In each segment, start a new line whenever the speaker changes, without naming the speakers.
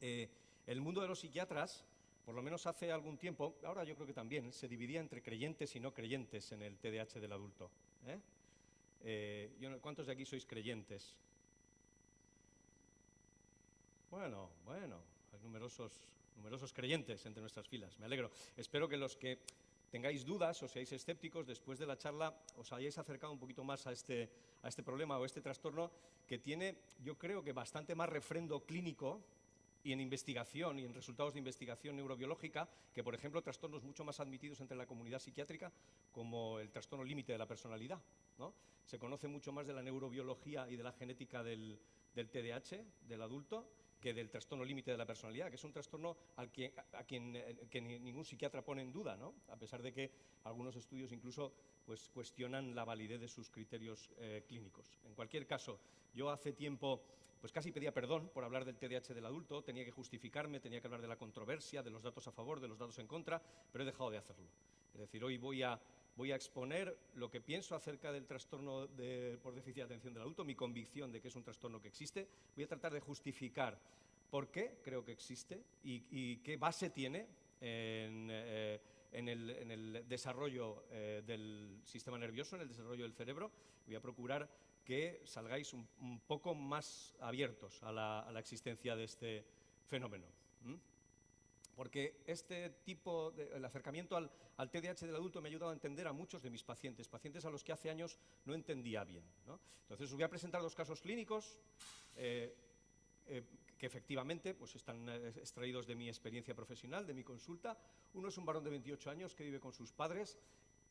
El mundo de los psiquiatras, por lo menos hace algún tiempo, ahora yo creo que también, se dividía entre creyentes y no creyentes en el TDAH del adulto. ¿Cuántos de aquí sois creyentes? Bueno, hay numerosos creyentes entre nuestras filas, me alegro. Espero que los que tengáis dudas o seáis escépticos, después de la charla os hayáis acercado un poquito más a este problema o a este trastorno que tiene, yo creo que bastante más refrendo clínico y en investigación y en resultados de investigación neurobiológica que, por ejemplo, trastornos mucho más admitidos entre la comunidad psiquiátrica como el trastorno límite de la personalidad, ¿no? Se conoce mucho más de la neurobiología y de la genética del TDAH, del adulto, que del trastorno límite de la personalidad, que es un trastorno que ningún psiquiatra pone en duda, ¿no? A pesar de que algunos estudios incluso pues, cuestionan la validez de sus criterios clínicos. En cualquier caso, yo hace tiempo pues casi pedía perdón por hablar del TDAH del adulto, tenía que justificarme, tenía que hablar de la controversia, de los datos a favor, de los datos en contra, pero he dejado de hacerlo. Es decir, hoy voy a exponer lo que pienso acerca del trastorno por déficit de atención del adulto, mi convicción de que es un trastorno que existe. Voy a tratar de justificar por qué creo que existe y qué base tiene en el desarrollo del sistema nervioso, en el desarrollo del cerebro. Voy a procurar que salgáis un poco más abiertos a la existencia de este fenómeno. Porque el acercamiento al TDAH del adulto me ha ayudado a entender a muchos de mis pacientes a los que hace años no entendía bien, ¿no? Entonces os voy a presentar dos casos clínicos que efectivamente pues, están extraídos de mi experiencia profesional, de mi consulta. Uno es un varón de 28 años que vive con sus padres,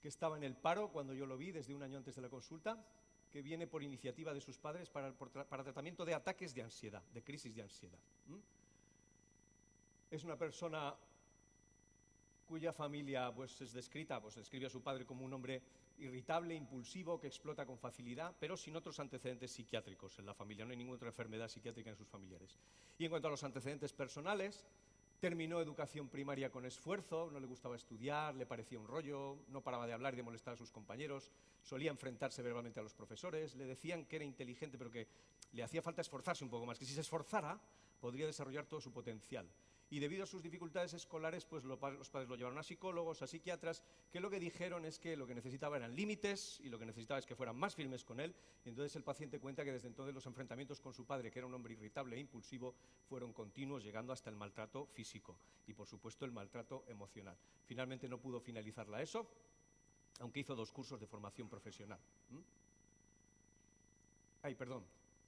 que estaba en el paro cuando yo lo vi desde un año antes de la consulta, que viene por iniciativa de sus padres para tratamiento de ataques de ansiedad, de crisis de ansiedad. Es una persona cuya familia pues, es descrita, pues describe a su padre como un hombre irritable, impulsivo, que explota con facilidad, pero sin otros antecedentes psiquiátricos en la familia, no hay ninguna otra enfermedad psiquiátrica en sus familiares. Y en cuanto a los antecedentes personales, terminó educación primaria con esfuerzo, no le gustaba estudiar, le parecía un rollo, no paraba de hablar y de molestar a sus compañeros, solía enfrentarse verbalmente a los profesores, le decían que era inteligente pero que le hacía falta esforzarse un poco más, que si se esforzara podría desarrollar todo su potencial. Y debido a sus dificultades escolares, pues los padres lo llevaron a psicólogos, a psiquiatras, que lo que dijeron es que lo que necesitaba eran límites y lo que necesitaba es que fueran más firmes con él. Y entonces el paciente cuenta que desde entonces los enfrentamientos con su padre, que era un hombre irritable e impulsivo, fueron continuos, llegando hasta el maltrato físico y, por supuesto, el maltrato emocional. Finalmente no pudo finalizar la ESO, aunque hizo 2 cursos de formación profesional.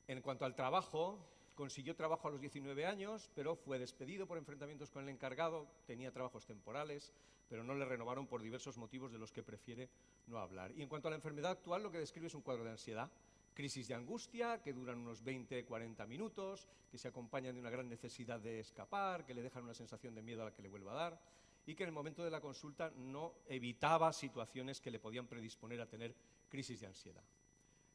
En cuanto al trabajo, consiguió trabajo a los 19 años, pero fue despedido por enfrentamientos con el encargado, tenía trabajos temporales, pero no le renovaron por diversos motivos de los que prefiere no hablar. Y en cuanto a la enfermedad actual, lo que describe es un cuadro de ansiedad, crisis de angustia, que duran unos 20-40 minutos, que se acompañan de una gran necesidad de escapar, que le dejan una sensación de miedo a la que le vuelva a dar, y que en el momento de la consulta no evitaba situaciones que le podían predisponer a tener crisis de ansiedad.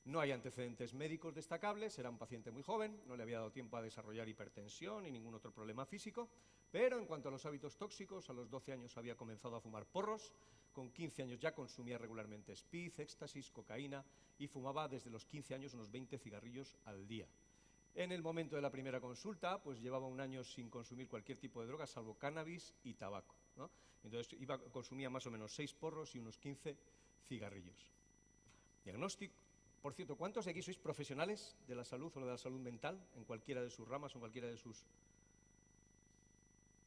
No hay antecedentes médicos destacables, era un paciente muy joven, no le había dado tiempo a desarrollar hipertensión ni ningún otro problema físico, pero en cuanto a los hábitos tóxicos, a los 12 años había comenzado a fumar porros, con 15 años ya consumía regularmente speed, éxtasis, cocaína y fumaba desde los 15 años unos 20 cigarrillos al día. En el momento de la primera consulta, pues llevaba un año sin consumir cualquier tipo de droga, salvo cannabis y tabaco, ¿no? Entonces consumía más o menos 6 porros y unos 15 cigarrillos. Diagnóstico. Por cierto, ¿cuántos de aquí sois profesionales de la salud o de la salud mental, en cualquiera de sus ramas o en cualquiera de sus...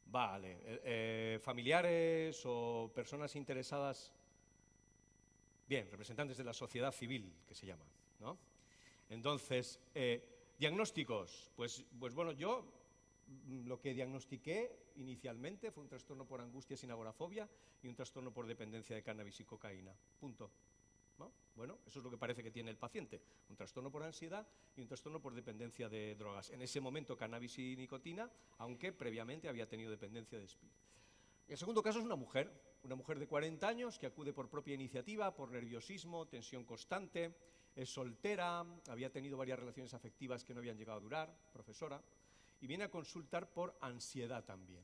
Vale, familiares o personas interesadas, bien, representantes de la sociedad civil, que se llama, ¿no? Entonces, diagnósticos, pues bueno, yo lo que diagnostiqué inicialmente fue un trastorno por angustia sin agorafobia y un trastorno por dependencia de cannabis y cocaína, punto. ¿No? Bueno, eso es lo que parece que tiene el paciente, un trastorno por ansiedad y un trastorno por dependencia de drogas. En ese momento cannabis y nicotina, aunque previamente había tenido dependencia de speed. El segundo caso es una mujer de 40 años que acude por propia iniciativa, por nerviosismo, tensión constante, es soltera, había tenido varias relaciones afectivas que no habían llegado a durar, profesora, y viene a consultar por ansiedad también.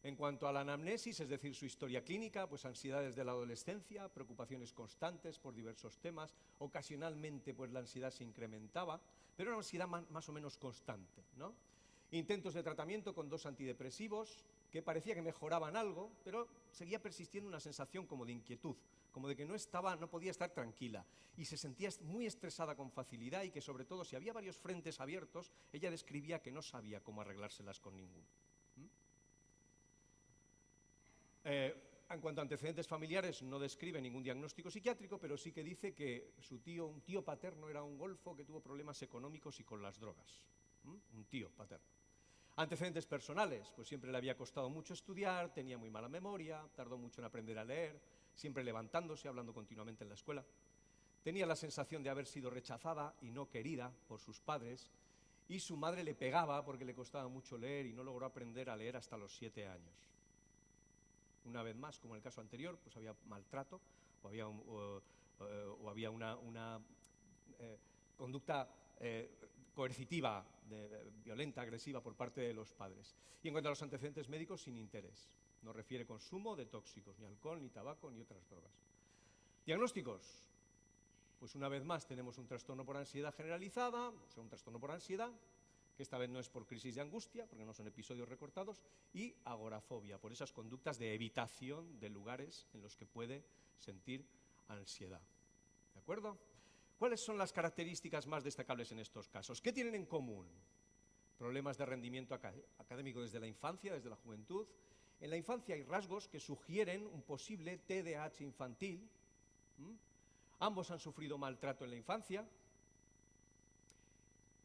En cuanto a la anamnesis, es decir, su historia clínica, pues ansiedades de la adolescencia, preocupaciones constantes por diversos temas, ocasionalmente pues la ansiedad se incrementaba, pero era una ansiedad más o menos constante, ¿no? Intentos de tratamiento con 2 antidepresivos, que parecía que mejoraban algo, pero seguía persistiendo una sensación como de inquietud, como de que no podía estar tranquila, y se sentía muy estresada con facilidad, y que sobre todo, si había varios frentes abiertos, ella describía que no sabía cómo arreglárselas con ninguno. En cuanto a antecedentes familiares, no describe ningún diagnóstico psiquiátrico, pero sí que dice que un tío paterno era un golfo que tuvo problemas económicos y con las drogas. Un tío paterno. Antecedentes personales, pues siempre le había costado mucho estudiar, tenía muy mala memoria, tardó mucho en aprender a leer, siempre levantándose, hablando continuamente en la escuela. Tenía la sensación de haber sido rechazada y no querida por sus padres, y su madre le pegaba porque le costaba mucho leer y no logró aprender a leer hasta los 7 años. Una vez más, como en el caso anterior, pues había maltrato o había una conducta coercitiva, violenta, agresiva por parte de los padres. Y en cuanto a los antecedentes médicos, sin interés. No refiere consumo de tóxicos, ni alcohol, ni tabaco, ni otras drogas. Diagnósticos. Pues una vez más tenemos un trastorno por ansiedad generalizada, o sea, un trastorno por ansiedad, que esta vez no es por crisis de angustia, porque no son episodios recortados, y agorafobia, por esas conductas de evitación de lugares en los que puede sentir ansiedad. ¿De acuerdo? ¿Cuáles son las características más destacables en estos casos? ¿Qué tienen en común? Problemas de rendimiento académico desde la infancia, desde la juventud. En la infancia hay rasgos que sugieren un posible TDAH infantil. Ambos han sufrido maltrato en la infancia.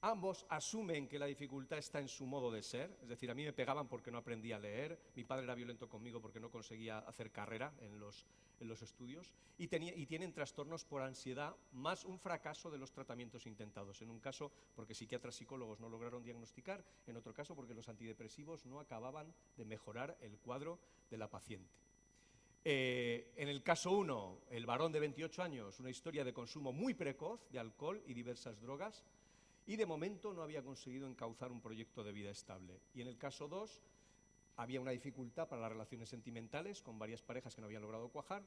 Ambos asumen que la dificultad está en su modo de ser, es decir, a mí me pegaban porque no aprendía a leer, mi padre era violento conmigo porque no conseguía hacer carrera en los estudios, y tienen trastornos por ansiedad, más un fracaso de los tratamientos intentados. En un caso porque psiquiatras psicólogos no lograron diagnosticar, en otro caso porque los antidepresivos no acababan de mejorar el cuadro de la paciente. En el caso 1, el varón de 28 años, una historia de consumo muy precoz de alcohol y diversas drogas, y de momento no había conseguido encauzar un proyecto de vida estable. Y en el caso 2, había una dificultad para las relaciones sentimentales con varias parejas que no habían logrado cuajar,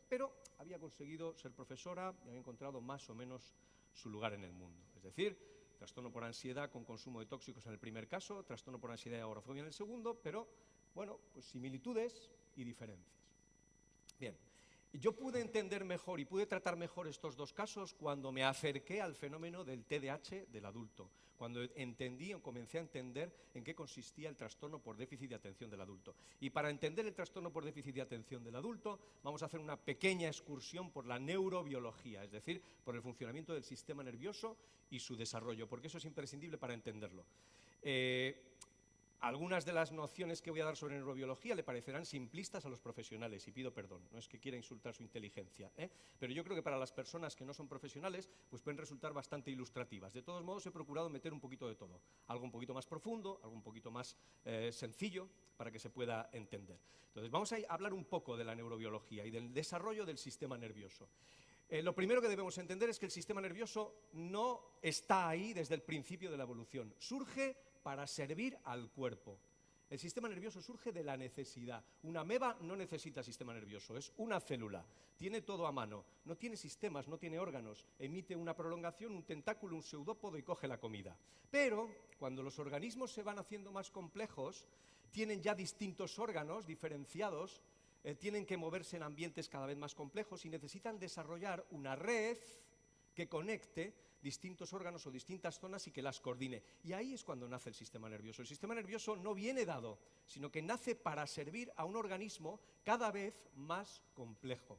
pero había conseguido ser profesora y había encontrado más o menos su lugar en el mundo. Es decir, trastorno por ansiedad con consumo de tóxicos en el primer caso, trastorno por ansiedad y agorafobia en el segundo, pero, bueno, pues similitudes y diferencias. Bien. Yo pude entender mejor y pude tratar mejor estos 2 casos cuando me acerqué al fenómeno del TDAH del adulto, cuando entendí o comencé a entender en qué consistía el trastorno por déficit de atención del adulto. Y para entender el trastorno por déficit de atención del adulto, vamos a hacer una pequeña excursión por la neurobiología, es decir, por el funcionamiento del sistema nervioso y su desarrollo, porque eso es imprescindible para entenderlo. Algunas de las nociones que voy a dar sobre neurobiología le parecerán simplistas a los profesionales, y pido perdón, no es que quiera insultar su inteligencia, pero yo creo que para las personas que no son profesionales pues pueden resultar bastante ilustrativas. De todos modos, he procurado meter un poquito de todo, algo un poquito más profundo, algo un poquito más sencillo, para que se pueda entender. Entonces, vamos a hablar un poco de la neurobiología y del desarrollo del sistema nervioso. Lo primero que debemos entender es que el sistema nervioso no está ahí desde el principio de la evolución, surge para servir al cuerpo. El sistema nervioso surge de la necesidad. Una ameba no necesita sistema nervioso, es una célula, tiene todo a mano, no tiene sistemas, no tiene órganos, emite una prolongación, un tentáculo, un pseudópodo y coge la comida. Pero cuando los organismos se van haciendo más complejos, tienen ya distintos órganos diferenciados, tienen que moverse en ambientes cada vez más complejos y necesitan desarrollar una red que conecte distintos órganos o distintas zonas y que las coordine. Y ahí es cuando nace el sistema nervioso. El sistema nervioso no viene dado, sino que nace para servir a un organismo cada vez más complejo.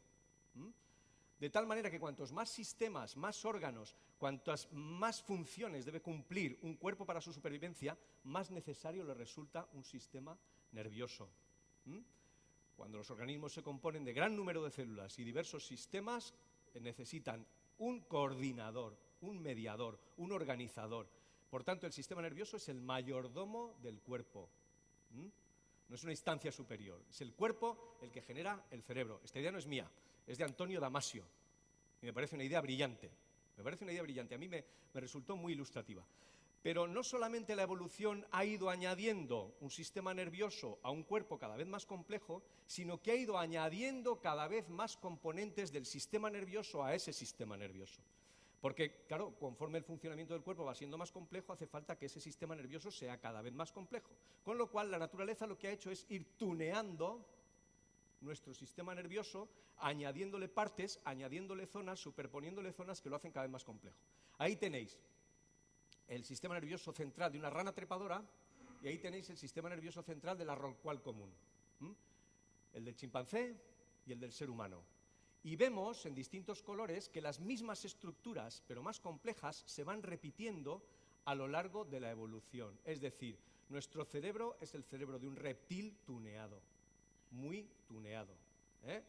De tal manera que cuantos más sistemas, más órganos, cuantas más funciones debe cumplir un cuerpo para su supervivencia, más necesario le resulta un sistema nervioso. Cuando los organismos se componen de gran número de células y diversos sistemas, necesitan un coordinador, un mediador, un organizador. Por tanto, el sistema nervioso es el mayordomo del cuerpo. No es una instancia superior, es el cuerpo el que genera el cerebro. Esta idea no es mía, es de Antonio Damasio. Y me parece una idea brillante. A mí me resultó muy ilustrativa. Pero no solamente la evolución ha ido añadiendo un sistema nervioso a un cuerpo cada vez más complejo, sino que ha ido añadiendo cada vez más componentes del sistema nervioso a ese sistema nervioso. Porque, claro, conforme el funcionamiento del cuerpo va siendo más complejo, hace falta que ese sistema nervioso sea cada vez más complejo. Con lo cual, la naturaleza lo que ha hecho es ir tuneando nuestro sistema nervioso, añadiéndole partes, añadiéndole zonas, superponiéndole zonas que lo hacen cada vez más complejo. Ahí tenéis el sistema nervioso central de una rana trepadora y ahí tenéis el sistema nervioso central de la rorcual común, el del chimpancé y el del ser humano. Y vemos en distintos colores que las mismas estructuras, pero más complejas, se van repitiendo a lo largo de la evolución. Es decir, nuestro cerebro es el cerebro de un reptil tuneado, muy tuneado, ¿eh?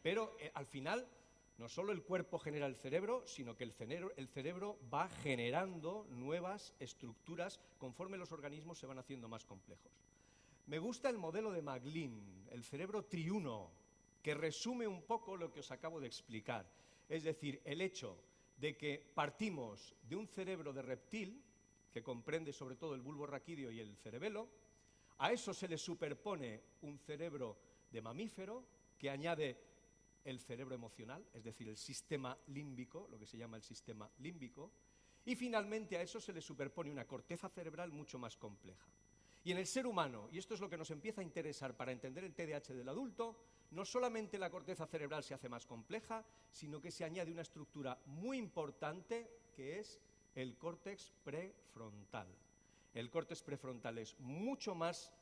Pero al final, no solo el cuerpo genera el cerebro, sino que el cerebro va generando nuevas estructuras conforme los organismos se van haciendo más complejos. Me gusta el modelo de Maglin, el cerebro triuno, que resume un poco lo que os acabo de explicar. Es decir, el hecho de que partimos de un cerebro de reptil, que comprende sobre todo el bulbo raquídeo y el cerebelo, a eso se le superpone un cerebro de mamífero que añade el cerebro emocional, es decir, el sistema límbico, lo que se llama el sistema límbico, y finalmente a eso se le superpone una corteza cerebral mucho más compleja. Y en el ser humano, y esto es lo que nos empieza a interesar para entender el TDAH del adulto, no solamente la corteza cerebral se hace más compleja, sino que se añade una estructura muy importante que es el córtex prefrontal. El córtex prefrontal es mucho más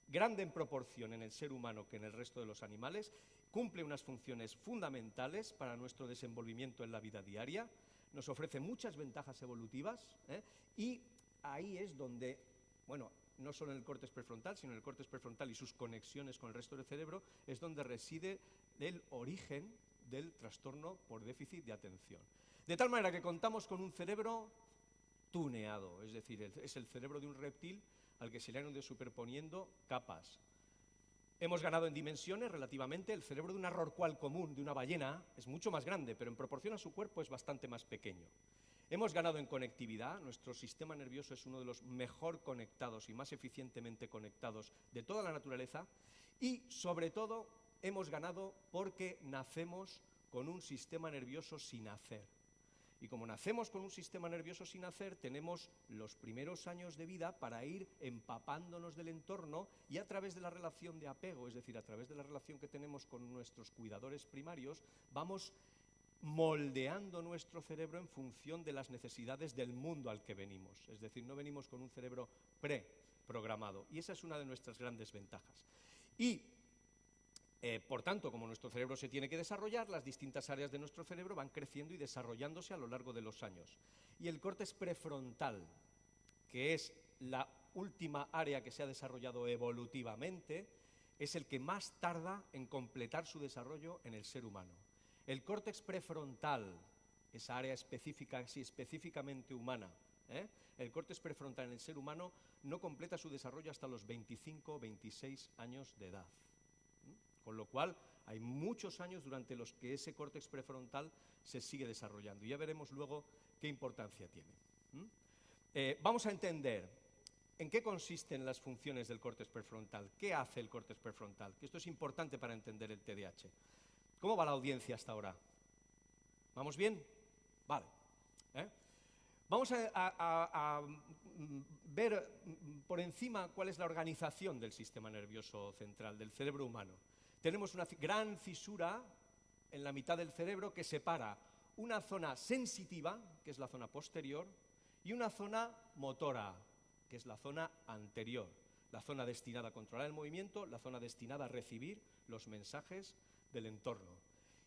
grande en proporción en el ser humano que en el resto de los animales, cumple unas funciones fundamentales para nuestro desenvolvimiento en la vida diaria, nos ofrece muchas ventajas evolutivas, y ahí es donde, bueno, no solo en el córtex prefrontal, sino en el córtex prefrontal y sus conexiones con el resto del cerebro, es donde reside el origen del trastorno por déficit de atención. De tal manera que contamos con un cerebro tuneado, es decir, es el cerebro de un reptil al que se le han ido superponiendo capas. Hemos ganado en dimensiones relativamente, el cerebro de una rorcual común, de una ballena, es mucho más grande, pero en proporción a su cuerpo es bastante más pequeño. Hemos ganado en conectividad, nuestro sistema nervioso es uno de los mejor conectados y más eficientemente conectados de toda la naturaleza, y sobre todo hemos ganado porque nacemos con un sistema nervioso sin hacer. Y como nacemos con un sistema nervioso sin hacer, tenemos los primeros años de vida para ir empapándonos del entorno y a través de la relación de apego, es decir, a través de la relación que tenemos con nuestros cuidadores primarios, vamos moldeando nuestro cerebro en función de las necesidades del mundo al que venimos. Es decir, no venimos con un cerebro preprogramado. Y esa es una de nuestras grandes ventajas. Y por tanto, como nuestro cerebro se tiene que desarrollar, las distintas áreas de nuestro cerebro van creciendo y desarrollándose a lo largo de los años. Y el córtex prefrontal, que es la última área que se ha desarrollado evolutivamente, es el que más tarda en completar su desarrollo en el ser humano. El córtex prefrontal, esa área específica, así específicamente humana, el córtex prefrontal en el ser humano no completa su desarrollo hasta los 25 o 26 años de edad. Con lo cual, hay muchos años durante los que ese córtex prefrontal se sigue desarrollando. Y ya veremos luego qué importancia tiene. Vamos a entender en qué consisten las funciones del córtex prefrontal. ¿Qué hace el córtex prefrontal? Que esto es importante para entender el TDAH. ¿Cómo va la audiencia hasta ahora? ¿Vamos bien? Vale. Vamos a ver por encima cuál es la organización del sistema nervioso central, del cerebro humano. Tenemos una gran fisura en la mitad del cerebro que separa una zona sensitiva, que es la zona posterior, y una zona motora, que es la zona anterior, la zona destinada a controlar el movimiento, la zona destinada a recibir los mensajes del entorno.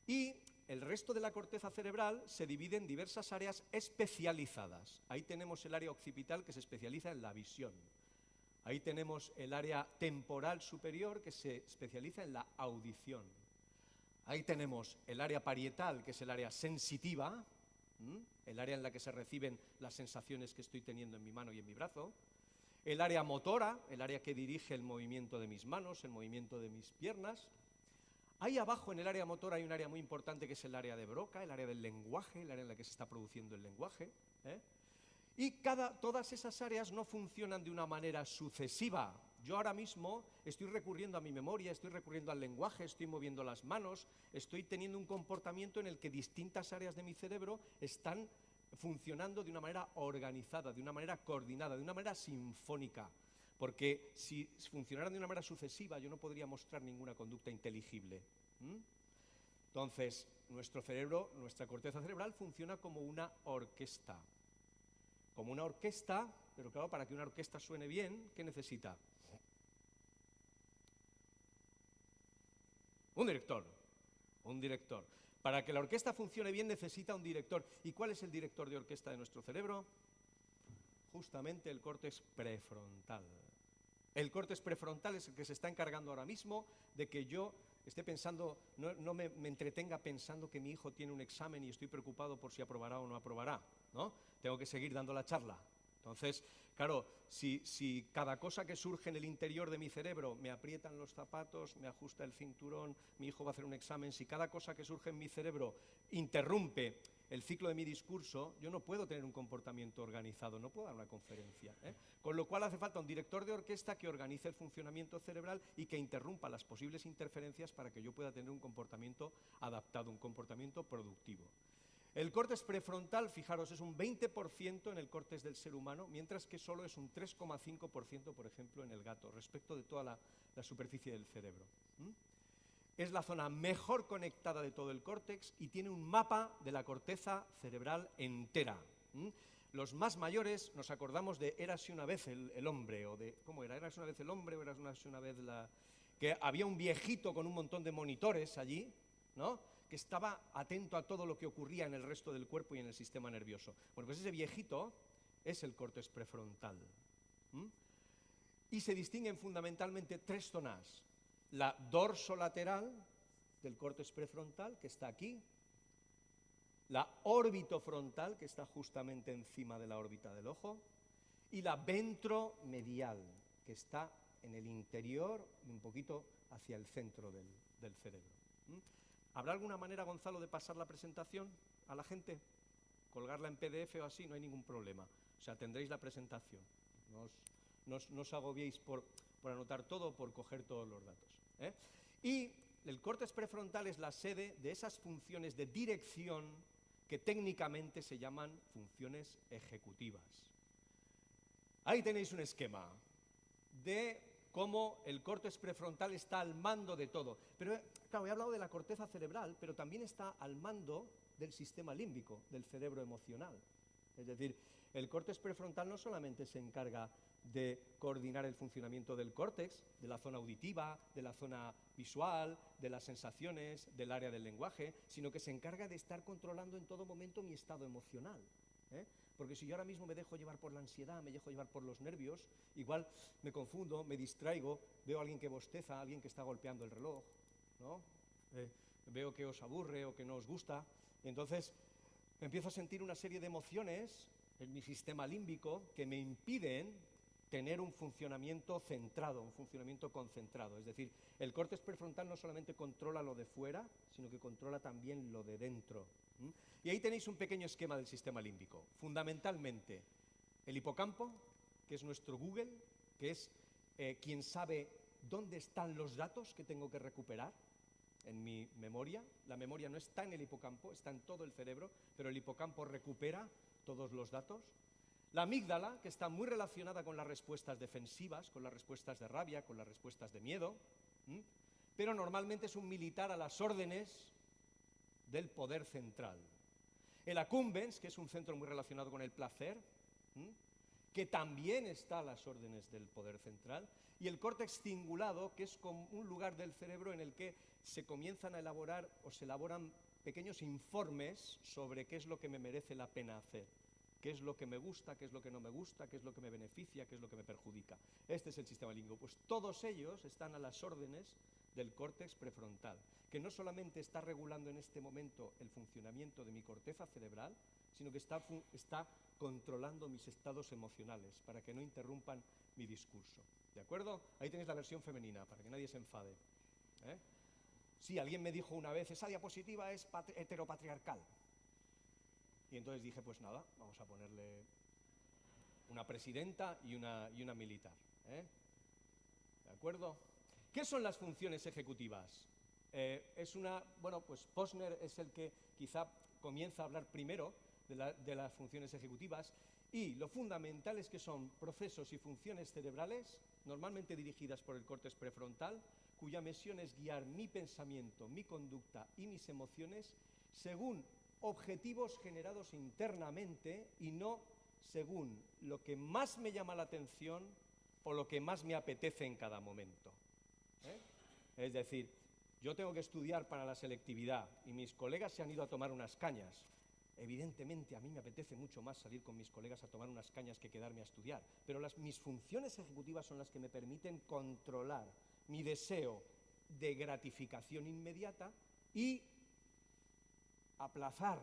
Y el resto de la corteza cerebral se divide en diversas áreas especializadas. Ahí tenemos el área occipital que se especializa en la visión. Ahí tenemos el área temporal superior que se especializa en la audición. Ahí tenemos el área parietal, que es el área sensitiva, el área en la que se reciben las sensaciones que estoy teniendo en mi mano y en mi brazo. El área motora, el área que dirige el movimiento de mis manos, el movimiento de mis piernas. Ahí abajo en el área motora hay un área muy importante que es el área de Broca, el área del lenguaje, el área en la que se está produciendo el lenguaje. Y todas esas áreas no funcionan de una manera sucesiva, Yo ahora mismo estoy recurriendo a mi memoria, estoy recurriendo al lenguaje, estoy moviendo las manos, estoy teniendo un comportamiento en el que distintas áreas de mi cerebro están funcionando de una manera organizada, de una manera coordinada, de una manera sinfónica. Porque si funcionaran de una manera sucesiva, yo no podría mostrar ninguna conducta inteligible. Entonces, nuestro cerebro, nuestra corteza cerebral funciona como una orquesta. Como una orquesta, pero claro, para que una orquesta suene bien, ¿qué necesita? Un director. Un director. Para que la orquesta funcione bien necesita un director. ¿Y cuál es el director de orquesta de nuestro cerebro? Justamente el córtex prefrontal. El córtex prefrontal es el que se está encargando ahora mismo de que yo esté pensando, no me entretenga pensando que mi hijo tiene un examen y estoy preocupado por si aprobará o no aprobará, ¿no? Tengo que seguir dando la charla. Entonces, claro, si cada cosa que surge en el interior de mi cerebro me aprietan los zapatos, me ajusta el cinturón, mi hijo va a hacer un examen, si cada cosa que surge en mi cerebro interrumpe el ciclo de mi discurso, yo no puedo tener un comportamiento organizado, no puedo dar una conferencia, ¿eh? Con lo cual hace falta un director de orquesta que organice el funcionamiento cerebral y que interrumpa las posibles interferencias para que yo pueda tener un comportamiento adaptado, un comportamiento productivo. El córtex prefrontal, fijaros, es un 20% en el córtex del ser humano, mientras que solo es un 3,5%, por ejemplo, en el gato, respecto de toda la superficie del cerebro. Es la zona mejor conectada de todo el córtex y tiene un mapa de la corteza cerebral entera. Los más mayores nos acordamos de Érase una vez el hombre, o de, ¿cómo era? ¿Érase una vez el hombre o érase una vez la...? Que había un viejito con un montón de monitores allí, ¿no?, que estaba atento a todo lo que ocurría en el resto del cuerpo y en el sistema nervioso. Bueno, pues ese viejito es el córtex prefrontal. Y se distinguen fundamentalmente tres zonas. La dorsolateral del córtex prefrontal, que está aquí, la orbitofrontal, que está justamente encima de la órbita del ojo, y la ventromedial, que está en el interior y un poquito hacia el centro del cerebro. ¿Habrá alguna manera, Gonzalo, de pasar la presentación a la gente? Colgarla en PDF o así, no hay ningún problema. O sea, tendréis la presentación. No os agobiéis por anotar todo, por coger todos los datos, ¿eh? Y el córtex prefrontal es la sede de esas funciones de dirección que técnicamente se llaman funciones ejecutivas. Ahí tenéis un esquema de cómo el córtex prefrontal está al mando de todo. Pero, claro, he hablado de la corteza cerebral, pero también está al mando del sistema límbico, del cerebro emocional. Es decir, el córtex prefrontal no solamente se encarga de coordinar el funcionamiento del córtex, de la zona auditiva, de la zona visual, de las sensaciones, del área del lenguaje, sino que se encarga de estar controlando en todo momento mi estado emocional, ¿eh? Porque si yo ahora mismo me dejo llevar por la ansiedad, me dejo llevar por los nervios, igual me confundo, me distraigo, veo a alguien que bosteza, a alguien que está golpeando el reloj, ¿no? Veo que os aburre o que no os gusta, y entonces empiezo a sentir una serie de emociones en mi sistema límbico que me impiden tener un funcionamiento centrado, un funcionamiento concentrado. Es decir, el córtex prefrontal no solamente controla lo de fuera, sino que controla también lo de dentro. Y ahí tenéis un pequeño esquema del sistema límbico. Fundamentalmente, el hipocampo, que es nuestro Google, que es quien sabe dónde están los datos que tengo que recuperar en mi memoria. La memoria no está en el hipocampo, está en todo el cerebro, pero el hipocampo recupera todos los datos. La amígdala, que está muy relacionada con las respuestas defensivas, con las respuestas de rabia, con las respuestas de miedo, pero normalmente es un militar a las órdenes del poder central. El accumbens, que es un centro muy relacionado con el placer, que también está a las órdenes del poder central, y el córtex cingulado, que es como un lugar del cerebro en el que se comienzan a elaborar o se elaboran pequeños informes sobre qué es lo que me merece la pena hacer, qué es lo que me gusta, qué es lo que no me gusta, qué es lo que me beneficia, qué es lo que me perjudica. Este es el sistema límbico. Pues todos ellos están a las órdenes del córtex prefrontal, que no solamente está regulando en este momento el funcionamiento de mi corteza cerebral, sino que está controlando mis estados emocionales para que no interrumpan mi discurso. ¿De acuerdo? Ahí tenéis la versión femenina, para que nadie se enfade, ¿eh? Sí, alguien me dijo una vez, esa diapositiva es heteropatriarcal. Y entonces dije, pues nada, vamos a ponerle una presidenta y una militar, ¿eh? acuerdo? ¿Qué son las funciones ejecutivas? Pues Posner es el que quizá comienza a hablar primero de las funciones ejecutivas, y lo fundamental es que son procesos y funciones cerebrales, normalmente dirigidas por el córtex prefrontal, cuya misión es guiar mi pensamiento, mi conducta y mis emociones según objetivos generados internamente y no según lo que más me llama la atención o lo que más me apetece en cada momento. Es decir, yo tengo que estudiar para la selectividad y mis colegas se han ido a tomar unas cañas. Evidentemente, a mí me apetece mucho más salir con mis colegas a tomar unas cañas que quedarme a estudiar, pero mis funciones ejecutivas son las que me permiten controlar mi deseo de gratificación inmediata y aplazar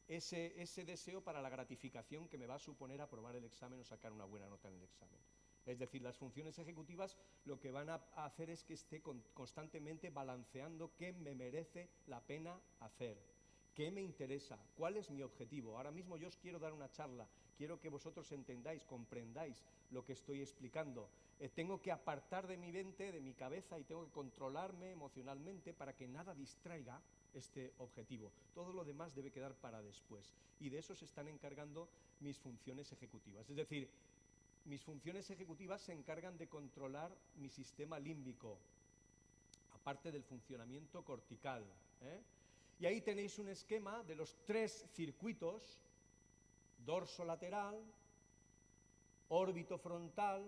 ese deseo para la gratificación que me va a suponer aprobar el examen o sacar una buena nota en el examen. Es decir, las funciones ejecutivas lo que van a hacer es que esté constantemente balanceando qué me merece la pena hacer, qué me interesa, cuál es mi objetivo. Ahora mismo yo os quiero dar una charla, quiero que vosotros entendáis, comprendáis lo que estoy explicando. Tengo que apartar de mi mente, de mi cabeza, y tengo que controlarme emocionalmente para que nada distraiga este objetivo. Todo lo demás debe quedar para después. Y de eso se están encargando mis funciones ejecutivas. Es decir, mis funciones ejecutivas se encargan de controlar mi sistema límbico, aparte del funcionamiento cortical. Y ahí tenéis un esquema de los 3 circuitos: dorsolateral, órbito-frontal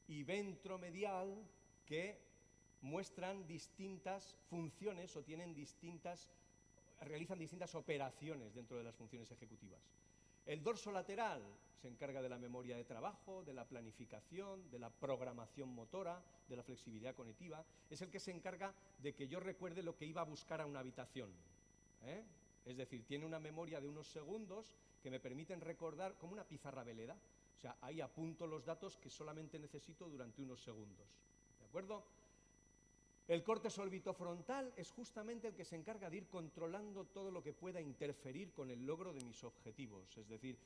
y ventromedial, que muestran distintas funciones o realizan distintas operaciones dentro de las funciones ejecutivas. El dorsolateral se encarga de la memoria de trabajo, de la planificación, de la programación motora, de la flexibilidad cognitiva. Es el que se encarga de que yo recuerde lo que iba a buscar a una habitación. Es decir, tiene una memoria de unos segundos que me permiten recordar, como una pizarra veleda. O sea, ahí apunto los datos que solamente necesito durante unos segundos. ¿De acuerdo? El córtex orbitofrontal es justamente el que se encarga de ir controlando todo lo que pueda interferir con el logro de mis objetivos. Es decir,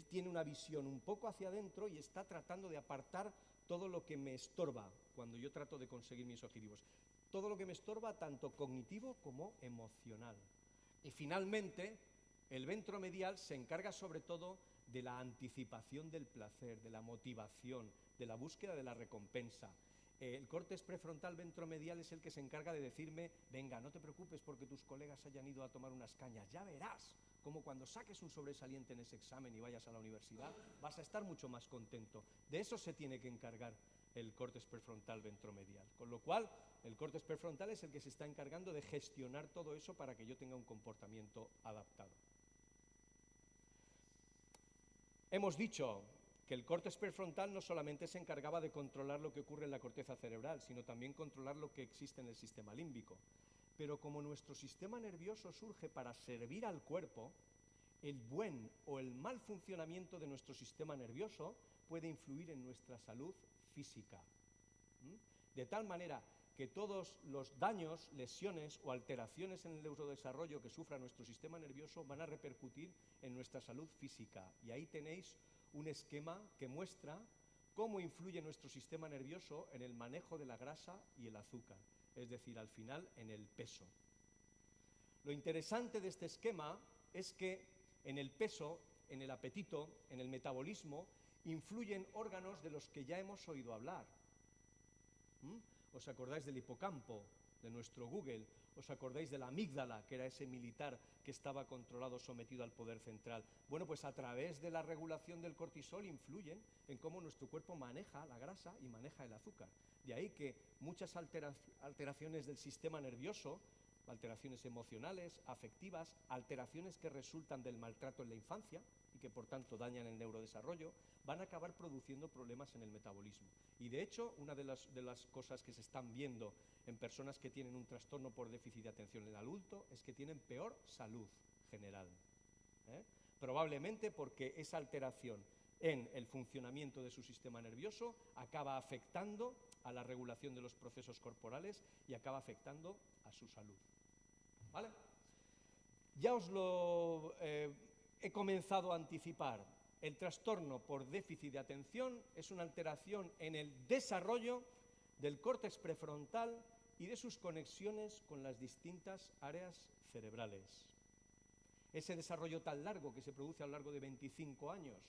tiene una visión un poco hacia adentro y está tratando de apartar todo lo que me estorba cuando yo trato de conseguir mis objetivos. Todo lo que me estorba, tanto cognitivo como emocional. Y finalmente, el ventromedial se encarga sobre todo de la anticipación del placer, de la motivación, de la búsqueda de la recompensa. El córtex prefrontal ventromedial es el que se encarga de decirme: venga, no te preocupes porque tus colegas hayan ido a tomar unas cañas, ya verás como cuando saques un sobresaliente en ese examen y vayas a la universidad vas a estar mucho más contento. De eso se tiene que encargar el córtex prefrontal ventromedial, con lo cual el córtex prefrontal es el que se está encargando de gestionar todo eso para que yo tenga un comportamiento adaptado. Hemos dicho que el córtex prefrontal no solamente se encargaba de controlar lo que ocurre en la corteza cerebral, sino también controlar lo que existe en el sistema límbico. Pero como nuestro sistema nervioso surge para servir al cuerpo, el buen o el mal funcionamiento de nuestro sistema nervioso puede influir en nuestra salud física. De tal manera que todos los daños, lesiones o alteraciones en el neurodesarrollo que sufra nuestro sistema nervioso van a repercutir en nuestra salud física. Y ahí tenéis un esquema que muestra cómo influye nuestro sistema nervioso en el manejo de la grasa y el azúcar, es decir, al final en el peso. Lo interesante de este esquema es que en el peso, en el apetito, en el metabolismo, influyen órganos de los que ya hemos oído hablar. ¿Os acordáis del hipocampo, de nuestro Google? ¿Os acordáis de la amígdala, que era ese militar que estaba controlado, sometido al poder central? Bueno, pues a través de la regulación del cortisol influyen en cómo nuestro cuerpo maneja la grasa y maneja el azúcar. De ahí que muchas alteraciones del sistema nervioso, alteraciones emocionales, afectivas, alteraciones que resultan del maltrato en la infancia y que por tanto dañan el neurodesarrollo, van a acabar produciendo problemas en el metabolismo. Y de hecho, una de las cosas que se están viendo en personas que tienen un trastorno por déficit de atención en el adulto es que tienen peor salud general. Probablemente porque esa alteración en el funcionamiento de su sistema nervioso acaba afectando a la regulación de los procesos corporales y acaba afectando a su salud. ¿Vale? Ya os lo he comenzado a anticipar. El trastorno por déficit de atención es una alteración en el desarrollo del córtex prefrontal y de sus conexiones con las distintas áreas cerebrales. Ese desarrollo tan largo que se produce a lo largo de 25 años,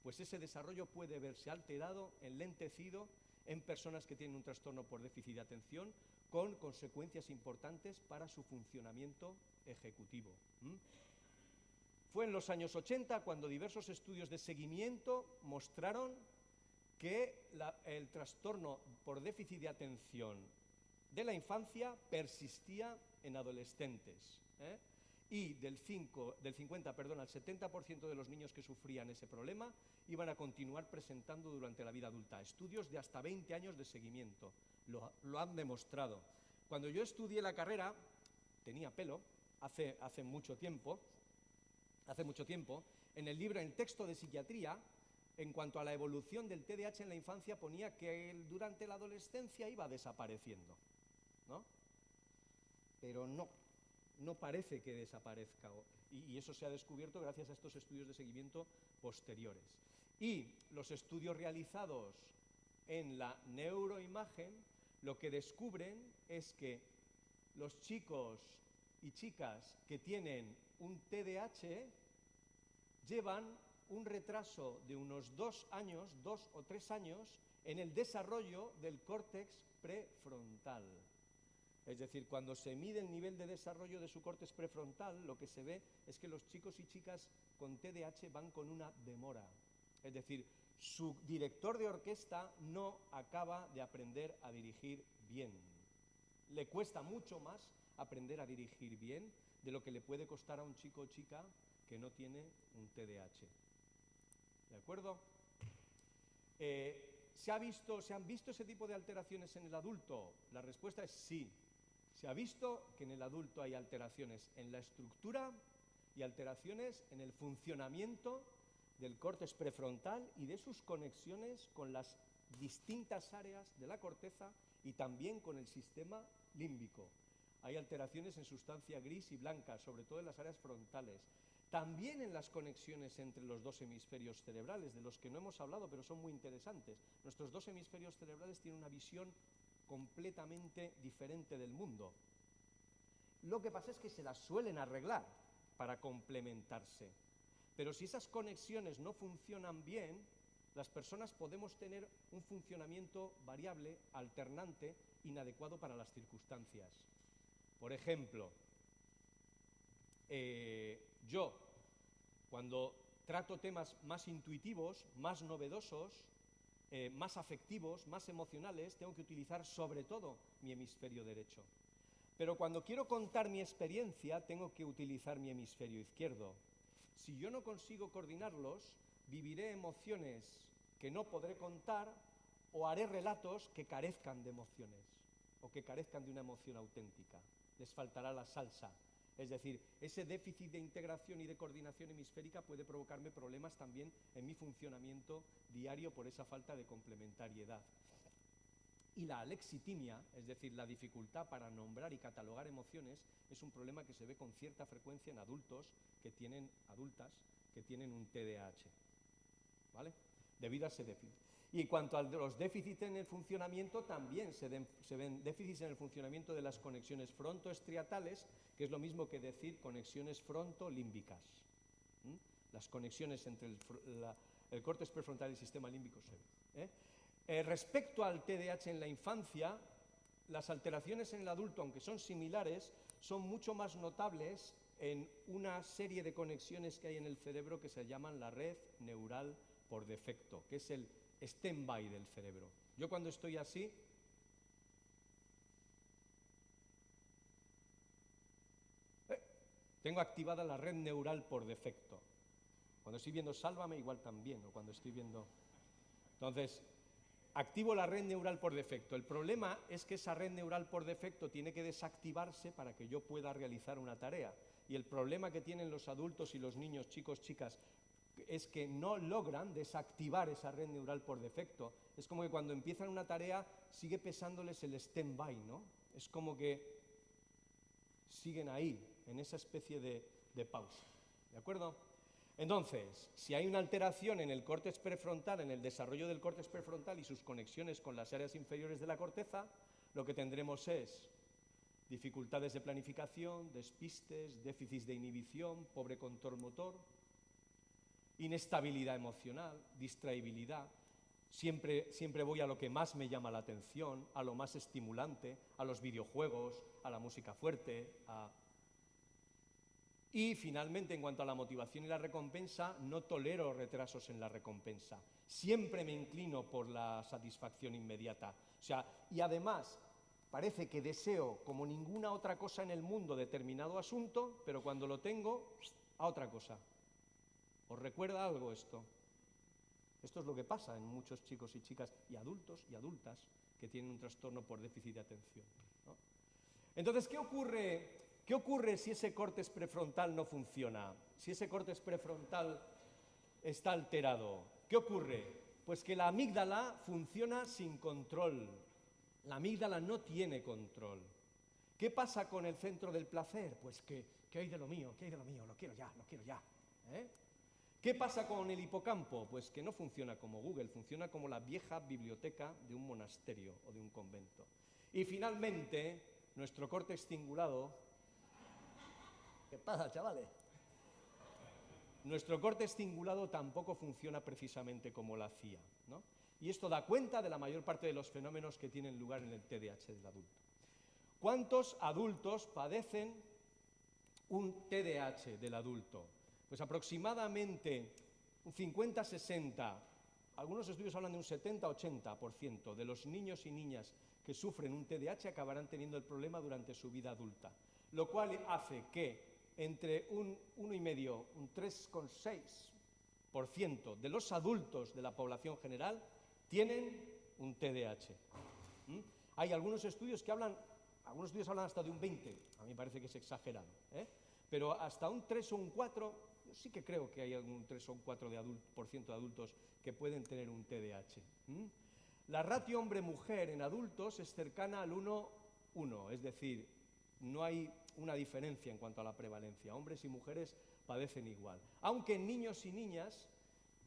pues ese desarrollo puede verse alterado, enlentecido, en personas que tienen un trastorno por déficit de atención, con consecuencias importantes para su funcionamiento ejecutivo. Fue en los años 80 cuando diversos estudios de seguimiento mostraron que el trastorno por déficit de atención de la infancia persistía en adolescentes, y del 50 al 70% de los niños que sufrían ese problema iban a continuar presentando durante la vida adulta. Estudios de hasta 20 años de seguimiento lo han demostrado. Cuando yo estudié la carrera, tenía pelo, hace mucho tiempo, en el libro, en el texto de psiquiatría, en cuanto a la evolución del TDAH en la infancia, ponía que durante la adolescencia iba desapareciendo, ¿no? Pero no parece que desaparezca, y eso se ha descubierto gracias a estos estudios de seguimiento posteriores. Y los estudios realizados en la neuroimagen lo que descubren es que los chicos y chicas que tienen un TDAH llevan un retraso de unos 2 o 3 años, en el desarrollo del córtex prefrontal. Es decir, cuando se mide el nivel de desarrollo de su córtex prefrontal, lo que se ve es que los chicos y chicas con TDAH van con una demora. Es decir, su director de orquesta no acaba de aprender a dirigir bien. Le cuesta mucho más aprender a dirigir bien de lo que le puede costar a un chico o chica que no tiene un TDAH. ¿De acuerdo? ¿Se han visto ese tipo de alteraciones en el adulto? La respuesta es sí. Se ha visto que en el adulto hay alteraciones en la estructura y alteraciones en el funcionamiento del córtex prefrontal y de sus conexiones con las distintas áreas de la corteza y también con el sistema límbico. Hay alteraciones en sustancia gris y blanca, sobre todo en las áreas frontales. También en las conexiones entre los dos hemisferios cerebrales, de los que no hemos hablado, pero son muy interesantes. Nuestros dos hemisferios cerebrales tienen una visión completamente diferente del mundo. Lo que pasa es que se las suelen arreglar para complementarse. Pero si esas conexiones no funcionan bien, las personas podemos tener un funcionamiento variable, alternante, inadecuado para las circunstancias. Por ejemplo, yo, cuando trato temas más intuitivos, más novedosos, más afectivos, más emocionales, tengo que utilizar sobre todo mi hemisferio derecho. Pero cuando quiero contar mi experiencia, tengo que utilizar mi hemisferio izquierdo. Si yo no consigo coordinarlos, viviré emociones que no podré contar o haré relatos que carezcan de emociones o que carezcan de una emoción auténtica. Les faltará la salsa. Es decir, ese déficit de integración y de coordinación hemisférica puede provocarme problemas también en mi funcionamiento diario por esa falta de complementariedad. Y la alexitimia, es decir, la dificultad para nombrar y catalogar emociones, es un problema que se ve con cierta frecuencia en adultas que tienen un TDAH, ¿vale? Debido a ese déficit. Y en cuanto a los déficits en el funcionamiento, también se ven déficits en el funcionamiento de las conexiones frontoestriatales, que es lo mismo que decir conexiones frontolímbicas. Las conexiones entre el córtex prefrontal y el sistema límbico se ven. Respecto al TDAH en la infancia, las alteraciones en el adulto, aunque son similares, son mucho más notables en una serie de conexiones que hay en el cerebro que se llaman la red neural por defecto, que es el stand-by del cerebro. Yo cuando estoy así, tengo activada la red neural por defecto. Cuando estoy viendo Sálvame, igual también, o cuando estoy viendo... Entonces, activo la red neural por defecto. El problema es que esa red neural por defecto tiene que desactivarse para que yo pueda realizar una tarea. Y el problema que tienen los adultos y los niños, chicos, chicas, es que no logran desactivar esa red neural por defecto. Es como que cuando empiezan una tarea sigue pesándoles el stand-by, ¿no? Es como que siguen ahí, en esa especie de pausa, ¿de acuerdo? Entonces, si hay una alteración en el córtex prefrontal, en el desarrollo del córtex prefrontal y sus conexiones con las áreas inferiores de la corteza, lo que tendremos es dificultades de planificación, despistes, déficits de inhibición, pobre control motor, inestabilidad emocional, distraibilidad. Siempre voy a lo que más me llama la atención, a lo más estimulante, a los videojuegos, a la música fuerte, Y finalmente, en cuanto a la motivación y la recompensa, no tolero retrasos en la recompensa. Siempre me inclino por la satisfacción inmediata. O sea, y además, parece que deseo como ninguna otra cosa en el mundo determinado asunto, pero cuando lo tengo, a otra cosa. ¿Os recuerda algo esto? Esto es lo que pasa en muchos chicos y chicas, y adultos y adultas, que tienen un trastorno por déficit de atención, ¿no? Entonces, ¿qué ocurre si ese córtex prefrontal no funciona? Si ese córtex prefrontal está alterado, ¿qué ocurre? Pues que la amígdala funciona sin control. La amígdala no tiene control. ¿Qué pasa con el centro del placer? Pues que hay de lo mío, que hay de lo mío, lo quiero ya, lo quiero ya. ¿Qué pasa con el hipocampo? Pues que no funciona como Google, funciona como la vieja biblioteca de un monasterio o de un convento. Y finalmente, nuestro córtex cingulado... ¿Qué pasa, chavales? Nuestro córtex cingulado tampoco funciona precisamente como la hacía, ¿no? Y esto da cuenta de la mayor parte de los fenómenos que tienen lugar en el TDAH del adulto. ¿Cuántos adultos padecen un TDAH del adulto? Pues aproximadamente un 50-60, algunos estudios hablan de un 70-80% de los niños y niñas que sufren un TDAH acabarán teniendo el problema durante su vida adulta, lo cual hace que entre un 1,5, un 3,6% de los adultos de la población general tienen un TDAH. Hay algunos estudios que hablan hasta de un 20, a mí me parece que es exagerado, pero hasta un 3 o un 4, yo sí que creo que hay algún 3 o un 4% de adultos que pueden tener un TDAH. La ratio hombre-mujer en adultos es cercana al 1:1, es decir, no hay una diferencia en cuanto a la prevalencia. Hombres y mujeres padecen igual. Aunque en niños y niñas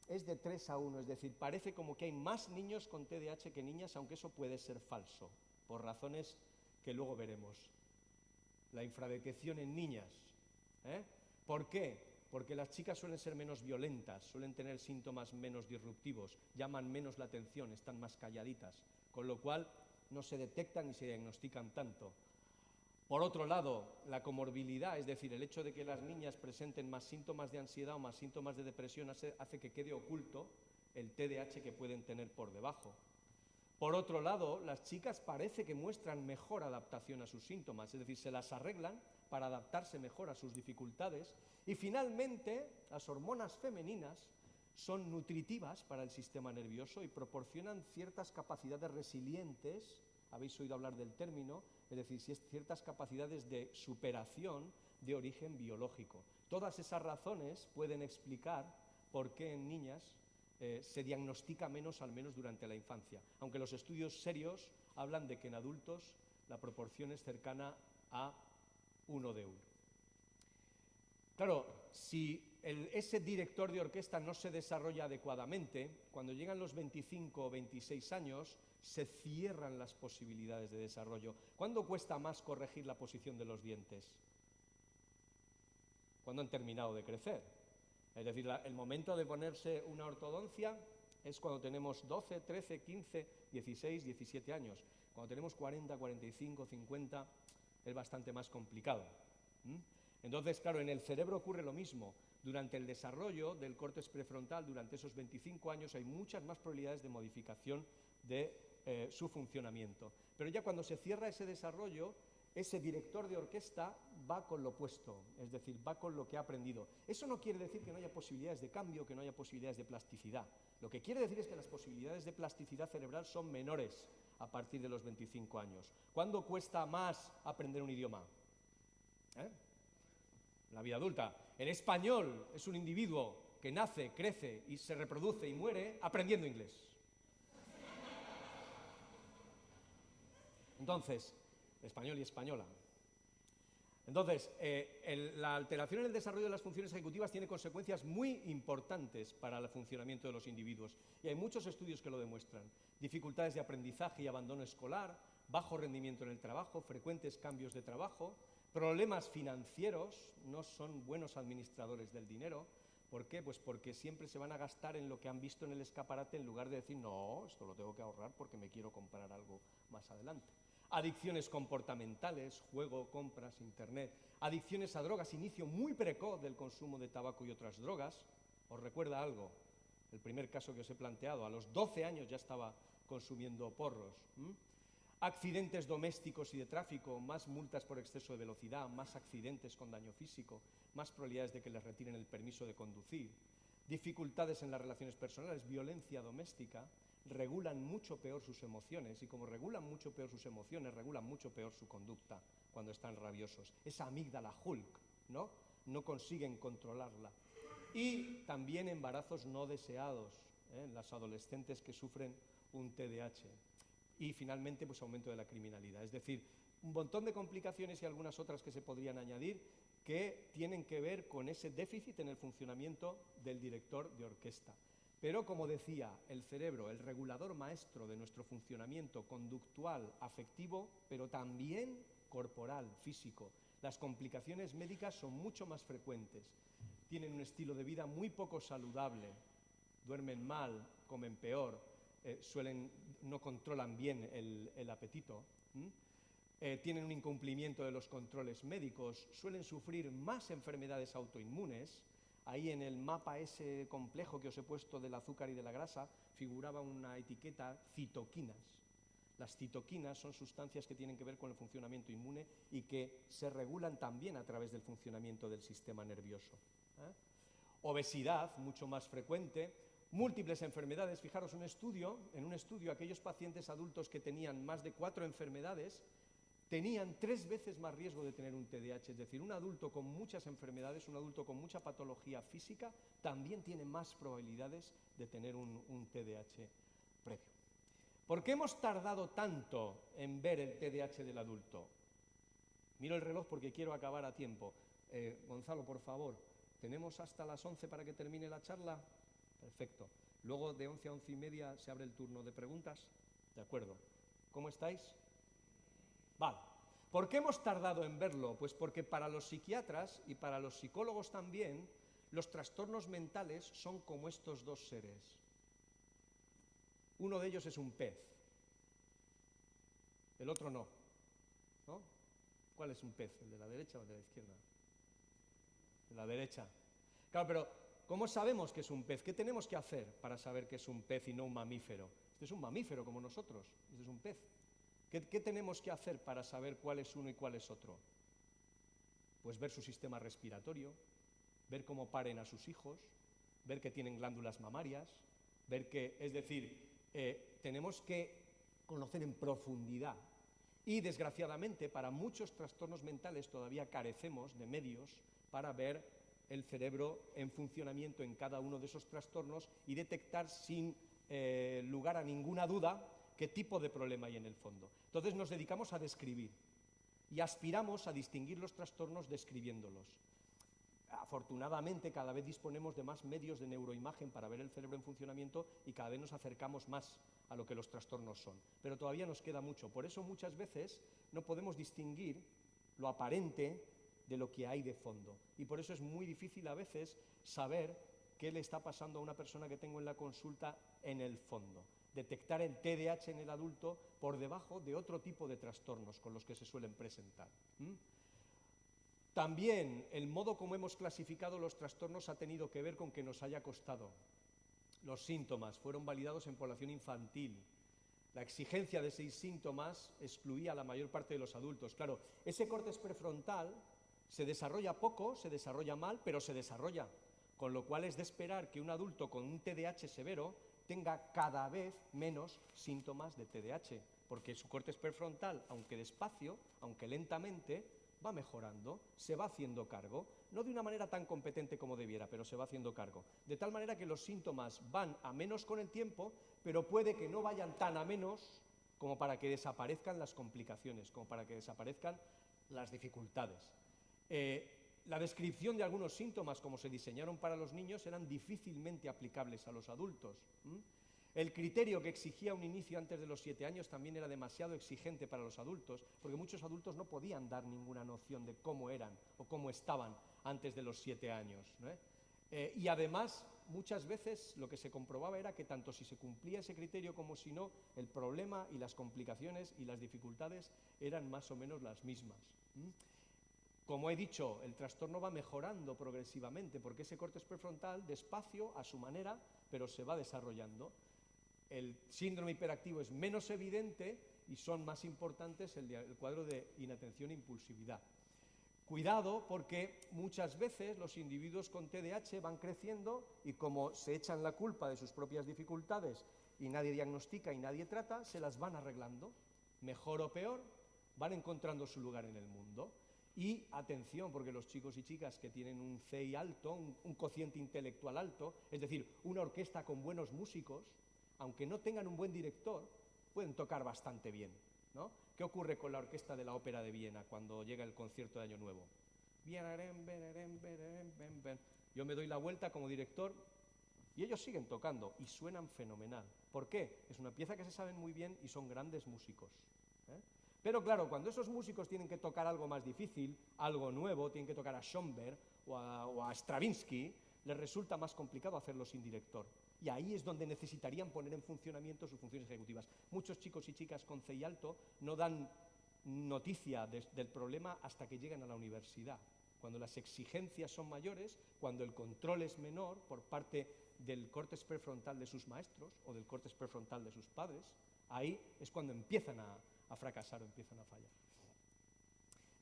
es de 3:1, es decir, parece como que hay más niños con TDAH que niñas, aunque eso puede ser falso, por razones que luego veremos. La infradetección en niñas. ¿Por qué? Porque las chicas suelen ser menos violentas, suelen tener síntomas menos disruptivos, llaman menos la atención, están más calladitas, con lo cual no se detectan ni se diagnostican tanto. Por otro lado, la comorbilidad, es decir, el hecho de que las niñas presenten más síntomas de ansiedad o más síntomas de depresión hace que quede oculto el TDAH que pueden tener por debajo. Por otro lado, las chicas parece que muestran mejor adaptación a sus síntomas, es decir, se las arreglan para adaptarse mejor a sus dificultades. Y finalmente, las hormonas femeninas son nutritivas para el sistema nervioso y proporcionan ciertas capacidades resilientes, habéis oído hablar del término, es decir, ciertas capacidades de superación de origen biológico. Todas esas razones pueden explicar por qué en niñas se diagnostica menos, al menos durante la infancia, aunque los estudios serios hablan de que en adultos la proporción es cercana a 1:1. Claro, si ese director de orquesta no se desarrolla adecuadamente, cuando llegan los 25 o 26 años, se cierran las posibilidades de desarrollo. ¿Cuándo cuesta más corregir la posición de los dientes? Cuando han terminado de crecer. Es decir, el momento de ponerse una ortodoncia es cuando tenemos 12, 13, 15, 16, 17 años. Cuando tenemos 40, 45, 50, es bastante más complicado. Entonces, claro, en el cerebro ocurre lo mismo. Durante el desarrollo del córtex prefrontal, durante esos 25 años, hay muchas más probabilidades de modificación de su funcionamiento. Pero ya cuando se cierra ese desarrollo, ese director de orquesta va con lo opuesto, es decir, va con lo que ha aprendido. Eso no quiere decir que no haya posibilidades de cambio, que no haya posibilidades de plasticidad. Lo que quiere decir es que las posibilidades de plasticidad cerebral son menores a partir de los 25 años. ¿Cuándo cuesta más aprender un idioma? La vida adulta. El español es un individuo que nace, crece y se reproduce y muere aprendiendo inglés. Entonces, español y española. Entonces, la alteración en el desarrollo de las funciones ejecutivas tiene consecuencias muy importantes para el funcionamiento de los individuos, y hay muchos estudios que lo demuestran. Dificultades de aprendizaje y abandono escolar, bajo rendimiento en el trabajo, frecuentes cambios de trabajo, problemas financieros, no son buenos administradores del dinero. ¿Por qué? Pues porque siempre se van a gastar en lo que han visto en el escaparate en lugar de decir, no, esto lo tengo que ahorrar porque me quiero comprar algo más adelante. Adicciones comportamentales, juego, compras, internet. Adicciones a drogas, inicio muy precoz del consumo de tabaco y otras drogas. ¿Os recuerda algo? El primer caso que os he planteado, a los 12 años ya estaba consumiendo porros. Accidentes domésticos y de tráfico, más multas por exceso de velocidad, más accidentes con daño físico, más probabilidades de que les retiren el permiso de conducir. Dificultades en las relaciones personales, violencia doméstica. Regulan mucho peor sus emociones, y como regulan mucho peor sus emociones, regulan mucho peor su conducta cuando están rabiosos. Esa amígdala Hulk, ¿no? No consiguen controlarla. Y también embarazos no deseados, en las adolescentes que sufren un TDAH. Y finalmente, pues aumento de la criminalidad. Es decir, un montón de complicaciones y algunas otras que se podrían añadir que tienen que ver con ese déficit en el funcionamiento del director de orquesta. Pero, como decía, el cerebro, el regulador maestro de nuestro funcionamiento conductual, afectivo, pero también corporal, físico. Las complicaciones médicas son mucho más frecuentes. Tienen un estilo de vida muy poco saludable, duermen mal, comen peor, no controlan bien el apetito, tienen un incumplimiento de los controles médicos, suelen sufrir más enfermedades autoinmunes. Ahí en el mapa ese complejo que os he puesto del azúcar y de la grasa figuraba una etiqueta citoquinas. Las citoquinas son sustancias que tienen que ver con el funcionamiento inmune y que se regulan también a través del funcionamiento del sistema nervioso. Obesidad, mucho más frecuente. Múltiples enfermedades. Fijaros, en un estudio aquellos pacientes adultos que tenían más de 4 enfermedades tenían 3 veces más riesgo de tener un TDAH, es decir, un adulto con muchas enfermedades, un adulto con mucha patología física, también tiene más probabilidades de tener un TDAH previo. ¿Por qué hemos tardado tanto en ver el TDAH del adulto? Miro el reloj porque quiero acabar a tiempo. Gonzalo, por favor, ¿tenemos hasta las 11 para que termine la charla? Perfecto. Luego de 11 a 11 y media se abre el turno de preguntas. De acuerdo. ¿Cómo estáis? Vale. ¿Por qué hemos tardado en verlo? Pues porque para los psiquiatras y para los psicólogos también, los trastornos mentales son como estos dos seres. Uno de ellos es un pez, el otro no. ¿No? ¿Cuál es un pez? ¿El de la derecha o el de la izquierda? De la derecha. Claro, pero ¿cómo sabemos que es un pez? ¿Qué tenemos que hacer para saber que es un pez y no un mamífero? Este es un mamífero como nosotros, este es un pez. ¿Qué tenemos que hacer para saber cuál es uno y cuál es otro? Pues ver su sistema respiratorio, ver cómo paren a sus hijos, ver que tienen glándulas mamarias, ver que, es decir, tenemos que conocer en profundidad. Y desgraciadamente para muchos trastornos mentales todavía carecemos de medios para ver el cerebro en funcionamiento en cada uno de esos trastornos y detectar sin lugar a ninguna duda qué tipo de problema hay en el fondo. Entonces nos dedicamos a describir y aspiramos a distinguir los trastornos describiéndolos. Afortunadamente cada vez disponemos de más medios de neuroimagen para ver el cerebro en funcionamiento y cada vez nos acercamos más a lo que los trastornos son. Pero todavía nos queda mucho. Por eso muchas veces no podemos distinguir lo aparente de lo que hay de fondo. Y por eso es muy difícil a veces saber qué le está pasando a una persona que tengo en la consulta en el fondo. Detectar el TDAH en el adulto por debajo de otro tipo de trastornos con los que se suelen presentar. También el modo como hemos clasificado los trastornos ha tenido que ver con que nos haya costado. Los síntomas fueron validados en población infantil. La exigencia de 6 síntomas excluía a la mayor parte de los adultos. Claro, ese córtex prefrontal se desarrolla poco, se desarrolla mal, pero se desarrolla. Con lo cual es de esperar que un adulto con un TDAH severo tenga cada vez menos síntomas de TDAH, porque su córtex prefrontal, aunque despacio, aunque lentamente, va mejorando, se va haciendo cargo, no de una manera tan competente como debiera, pero se va haciendo cargo. De tal manera que los síntomas van a menos con el tiempo, pero puede que no vayan tan a menos como para que desaparezcan las complicaciones, como para que desaparezcan las dificultades. La descripción de algunos síntomas, como se diseñaron para los niños, eran difícilmente aplicables a los adultos. El criterio que exigía un inicio antes de los 7 años también era demasiado exigente para los adultos, porque muchos adultos no podían dar ninguna noción de cómo eran o cómo estaban antes de los 7 años, ¿no? Y además, muchas veces lo que se comprobaba era que tanto si se cumplía ese criterio como si no, el problema y las complicaciones y las dificultades eran más o menos las mismas. Como he dicho, el trastorno va mejorando progresivamente, porque ese córtex prefrontal, despacio, a su manera, pero se va desarrollando. El síndrome hiperactivo es menos evidente y son más importantes el cuadro de inatención e impulsividad. Cuidado, porque muchas veces los individuos con TDAH van creciendo y como se echan la culpa de sus propias dificultades y nadie diagnostica y nadie trata, se las van arreglando. Mejor o peor, van encontrando su lugar en el mundo. Y atención, porque los chicos y chicas que tienen un CI alto, un cociente intelectual alto, es decir, una orquesta con buenos músicos, aunque no tengan un buen director, pueden tocar bastante bien, ¿no? ¿Qué ocurre con la orquesta de la Ópera de Viena cuando llega el concierto de Año Nuevo? Yo me doy la vuelta como director y ellos siguen tocando y suenan fenomenal. ¿Por qué? Es una pieza que se saben muy bien y son grandes músicos, ¿eh? Pero claro, cuando esos músicos tienen que tocar algo más difícil, algo nuevo, tienen que tocar a Schoenberg o a Stravinsky, les resulta más complicado hacerlo sin director. Y ahí es donde necesitarían poner en funcionamiento sus funciones ejecutivas. Muchos chicos y chicas con CI alto no dan noticia del problema hasta que llegan a la universidad, cuando las exigencias son mayores, cuando el control es menor por parte del córtex prefrontal de sus maestros o del córtex prefrontal de sus padres. Ahí es cuando empiezan a fracasar o empiezan a fallar.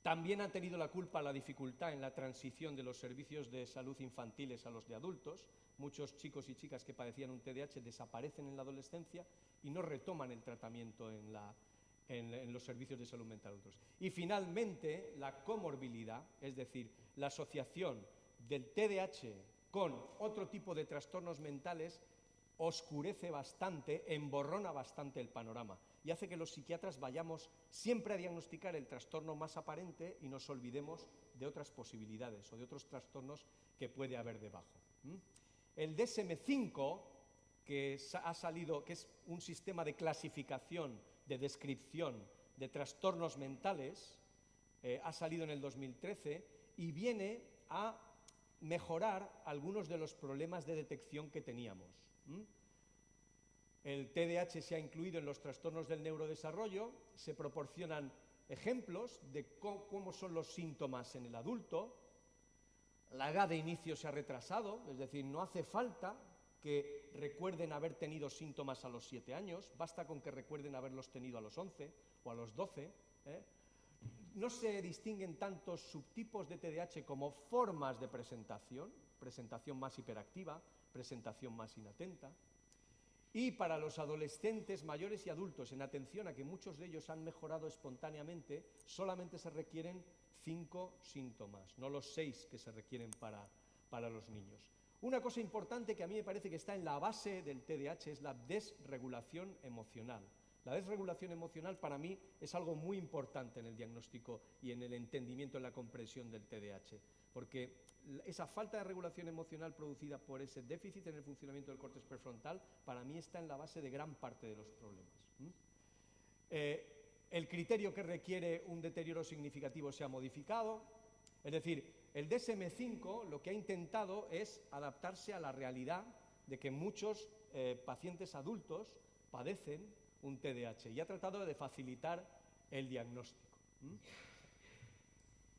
También ha tenido la culpa la dificultad en la transición de los servicios de salud infantiles a los de adultos. Muchos chicos y chicas que padecían un TDAH desaparecen en la adolescencia y no retoman el tratamiento en los servicios de salud mental adultos. Y finalmente, la comorbilidad, es decir, la asociación del TDAH con otro tipo de trastornos mentales, oscurece bastante, emborrona bastante el panorama y hace que los psiquiatras vayamos siempre a diagnosticar el trastorno más aparente y nos olvidemos de otras posibilidades o de otros trastornos que puede haber debajo. El DSM-5, que ha salido, que es un sistema de clasificación, de descripción de trastornos mentales, ha salido en el 2013 y viene a mejorar algunos de los problemas de detección que teníamos. El TDAH se ha incluido en los trastornos del neurodesarrollo, se proporcionan ejemplos de cómo son los síntomas en el adulto, la edad de inicio se ha retrasado, es decir, no hace falta que recuerden haber tenido síntomas a los 7 años, basta con que recuerden haberlos tenido a los 11 o a los 12. No se distinguen tantos subtipos de TDAH como formas de presentación, presentación más hiperactiva, presentación más inatenta. Y para los adolescentes, mayores y adultos, en atención a que muchos de ellos han mejorado espontáneamente, solamente se requieren 5 síntomas, no los 6 que se requieren para los niños. Una cosa importante que a mí me parece que está en la base del TDAH es la desregulación emocional. La desregulación emocional para mí es algo muy importante en el diagnóstico y en el entendimiento, en la comprensión del TDAH, porque esa falta de regulación emocional producida por ese déficit en el funcionamiento del córtex prefrontal para mí está en la base de gran parte de los problemas. El criterio que requiere un deterioro significativo se ha modificado, es decir, el DSM-5 lo que ha intentado es adaptarse a la realidad de que muchos pacientes adultos padecen un TDAH y ha tratado de facilitar el diagnóstico.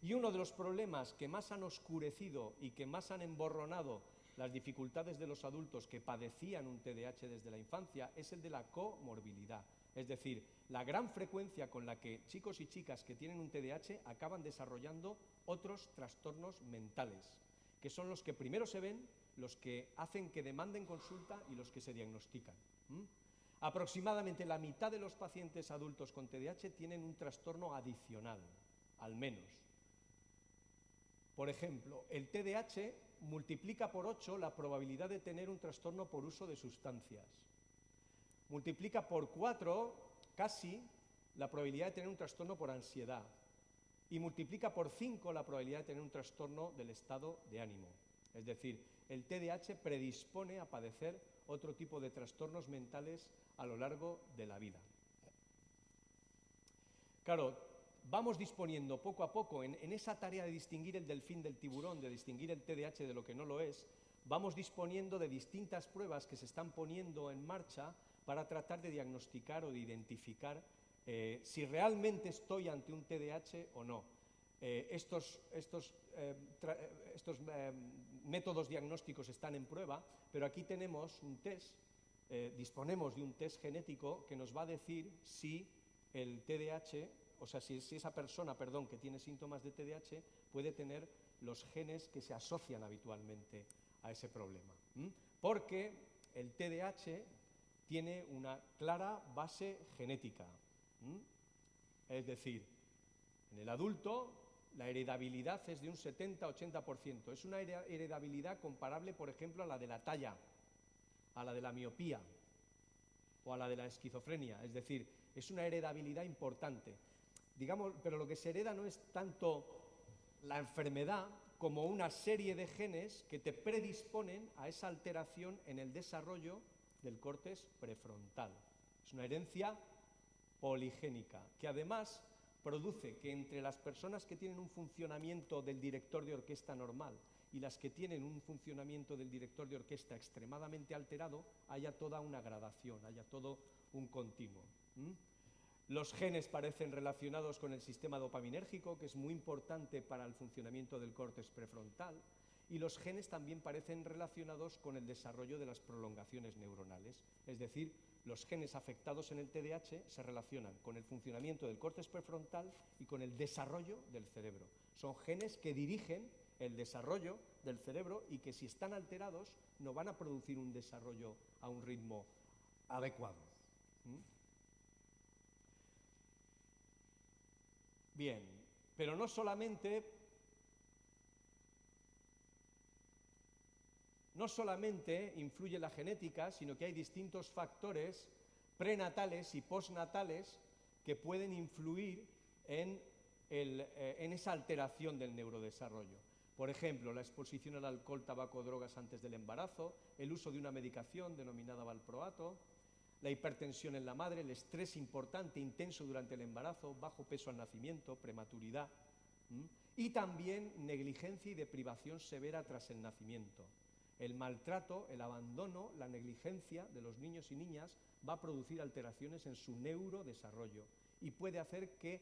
Y uno de los problemas que más han oscurecido y que más han emborronado las dificultades de los adultos que padecían un TDAH desde la infancia es el de la comorbilidad, es decir, la gran frecuencia con la que chicos y chicas que tienen un TDAH acaban desarrollando otros trastornos mentales, que son los que primero se ven, los que hacen que demanden consulta y los que se diagnostican. Aproximadamente la mitad de los pacientes adultos con TDAH tienen un trastorno adicional, al menos. Por ejemplo, el TDAH multiplica por 8 la probabilidad de tener un trastorno por uso de sustancias. Multiplica por 4, casi, la probabilidad de tener un trastorno por ansiedad. y multiplica por 5 la probabilidad de tener un trastorno del estado de ánimo. Es decir, el TDAH predispone a padecer otro tipo de trastornos mentales a lo largo de la vida. Claro, vamos disponiendo poco a poco en esa tarea de distinguir el delfín del tiburón, de distinguir el TDAH de lo que no lo es, vamos disponiendo de distintas pruebas que se están poniendo en marcha para tratar de diagnosticar o de identificar si realmente estoy ante un TDAH o no. Estos métodos diagnósticos están en prueba, pero aquí tenemos un test, disponemos de un test genético que nos va a decir si el TDAH, o sea, si esa persona, que tiene síntomas de TDAH puede tener los genes que se asocian habitualmente a ese problema. Porque el TDAH tiene una clara base genética. Es decir, en el adulto la heredabilidad es de un 70-80%. Es una heredabilidad comparable, por ejemplo, a la de la talla, a la de la miopía o a la de la esquizofrenia. Es decir, es una heredabilidad importante. Digamos, pero lo que se hereda no es tanto la enfermedad como una serie de genes que te predisponen a esa alteración en el desarrollo del córtex prefrontal. Es una herencia poligénica, que además produce que entre las personas que tienen un funcionamiento del director de orquesta normal y las que tienen un funcionamiento del director de orquesta extremadamente alterado, haya toda una gradación, haya todo un continuo. Los genes parecen relacionados con el sistema dopaminérgico, que es muy importante para el funcionamiento del córtex prefrontal, y los genes también parecen relacionados con el desarrollo de las prolongaciones neuronales. Es decir, los genes afectados en el TDAH se relacionan con el funcionamiento del córtex prefrontal y con el desarrollo del cerebro. Son genes que dirigen el desarrollo del cerebro y que si están alterados no van a producir un desarrollo a un ritmo adecuado. Bien, pero no solamente influye la genética, sino que hay distintos factores prenatales y postnatales que pueden influir en esa alteración del neurodesarrollo. Por ejemplo, la exposición al alcohol, tabaco o drogas antes del embarazo, el uso de una medicación denominada valproato, la hipertensión en la madre, el estrés importante, intenso durante el embarazo, bajo peso al nacimiento, prematuridad, y también negligencia y deprivación severa tras el nacimiento. El maltrato, el abandono, la negligencia de los niños y niñas va a producir alteraciones en su neurodesarrollo y puede hacer que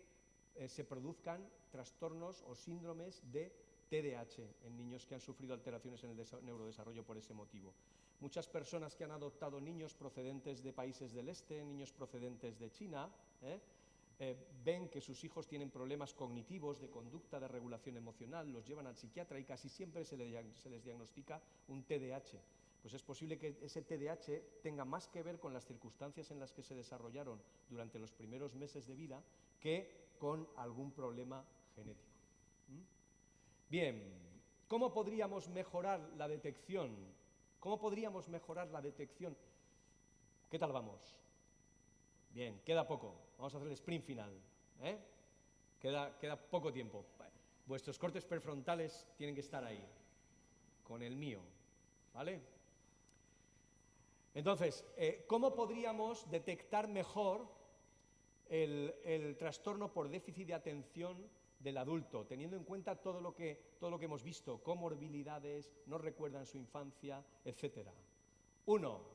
se produzcan trastornos o síndromes de TDAH en niños que han sufrido alteraciones en el neurodesarrollo por ese motivo. Muchas personas que han adoptado niños procedentes de países del este, niños procedentes de China, ven que sus hijos tienen problemas cognitivos, de conducta, de regulación emocional, los llevan al psiquiatra y casi siempre se les diagnostica un TDAH. Pues es posible que ese TDAH tenga más que ver con las circunstancias en las que se desarrollaron durante los primeros meses de vida que con algún problema genético. Bien, ¿cómo podríamos mejorar la detección? ¿Cómo podríamos mejorar la detección? ¿Qué tal vamos? Bien, queda poco. Vamos a hacer el sprint final. Queda poco tiempo. Vuestros cortes prefrontales tienen que estar ahí, con el mío, ¿vale? Entonces, ¿cómo podríamos detectar mejor el trastorno por déficit de atención del adulto, teniendo en cuenta todo lo que hemos visto, comorbilidades, no recuerdan su infancia, etc.? 1.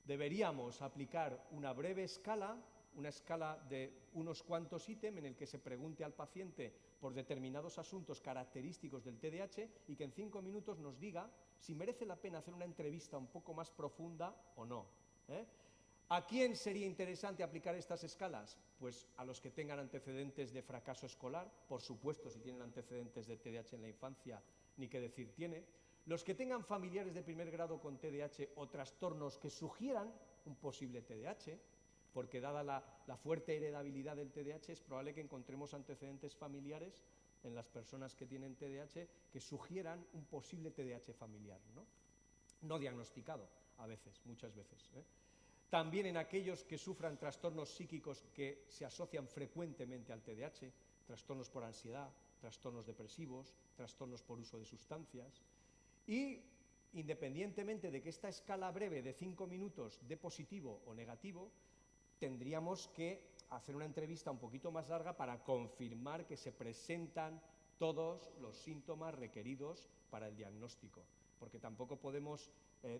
Deberíamos aplicar una breve escala, una escala de unos cuantos ítems en el que se pregunte al paciente por determinados asuntos característicos del TDAH y que en 5 minutos nos diga si merece la pena hacer una entrevista un poco más profunda o no. ¿A quién sería interesante aplicar estas escalas? Pues a los que tengan antecedentes de fracaso escolar, por supuesto, si tienen antecedentes de TDAH en la infancia, ni qué decir tiene. Los que tengan familiares de primer grado con TDAH o trastornos que sugieran un posible TDAH, porque dada la fuerte heredabilidad del TDAH es probable que encontremos antecedentes familiares en las personas que tienen TDAH que sugieran un posible TDAH familiar, no diagnosticado a veces, muchas veces. También en aquellos que sufran trastornos psíquicos que se asocian frecuentemente al TDAH, trastornos por ansiedad, trastornos depresivos, trastornos por uso de sustancias. Y independientemente de que esta escala breve de 5 minutos dé positivo o negativo, tendríamos que hacer una entrevista un poquito más larga para confirmar que se presentan todos los síntomas requeridos para el diagnóstico, porque tampoco podemos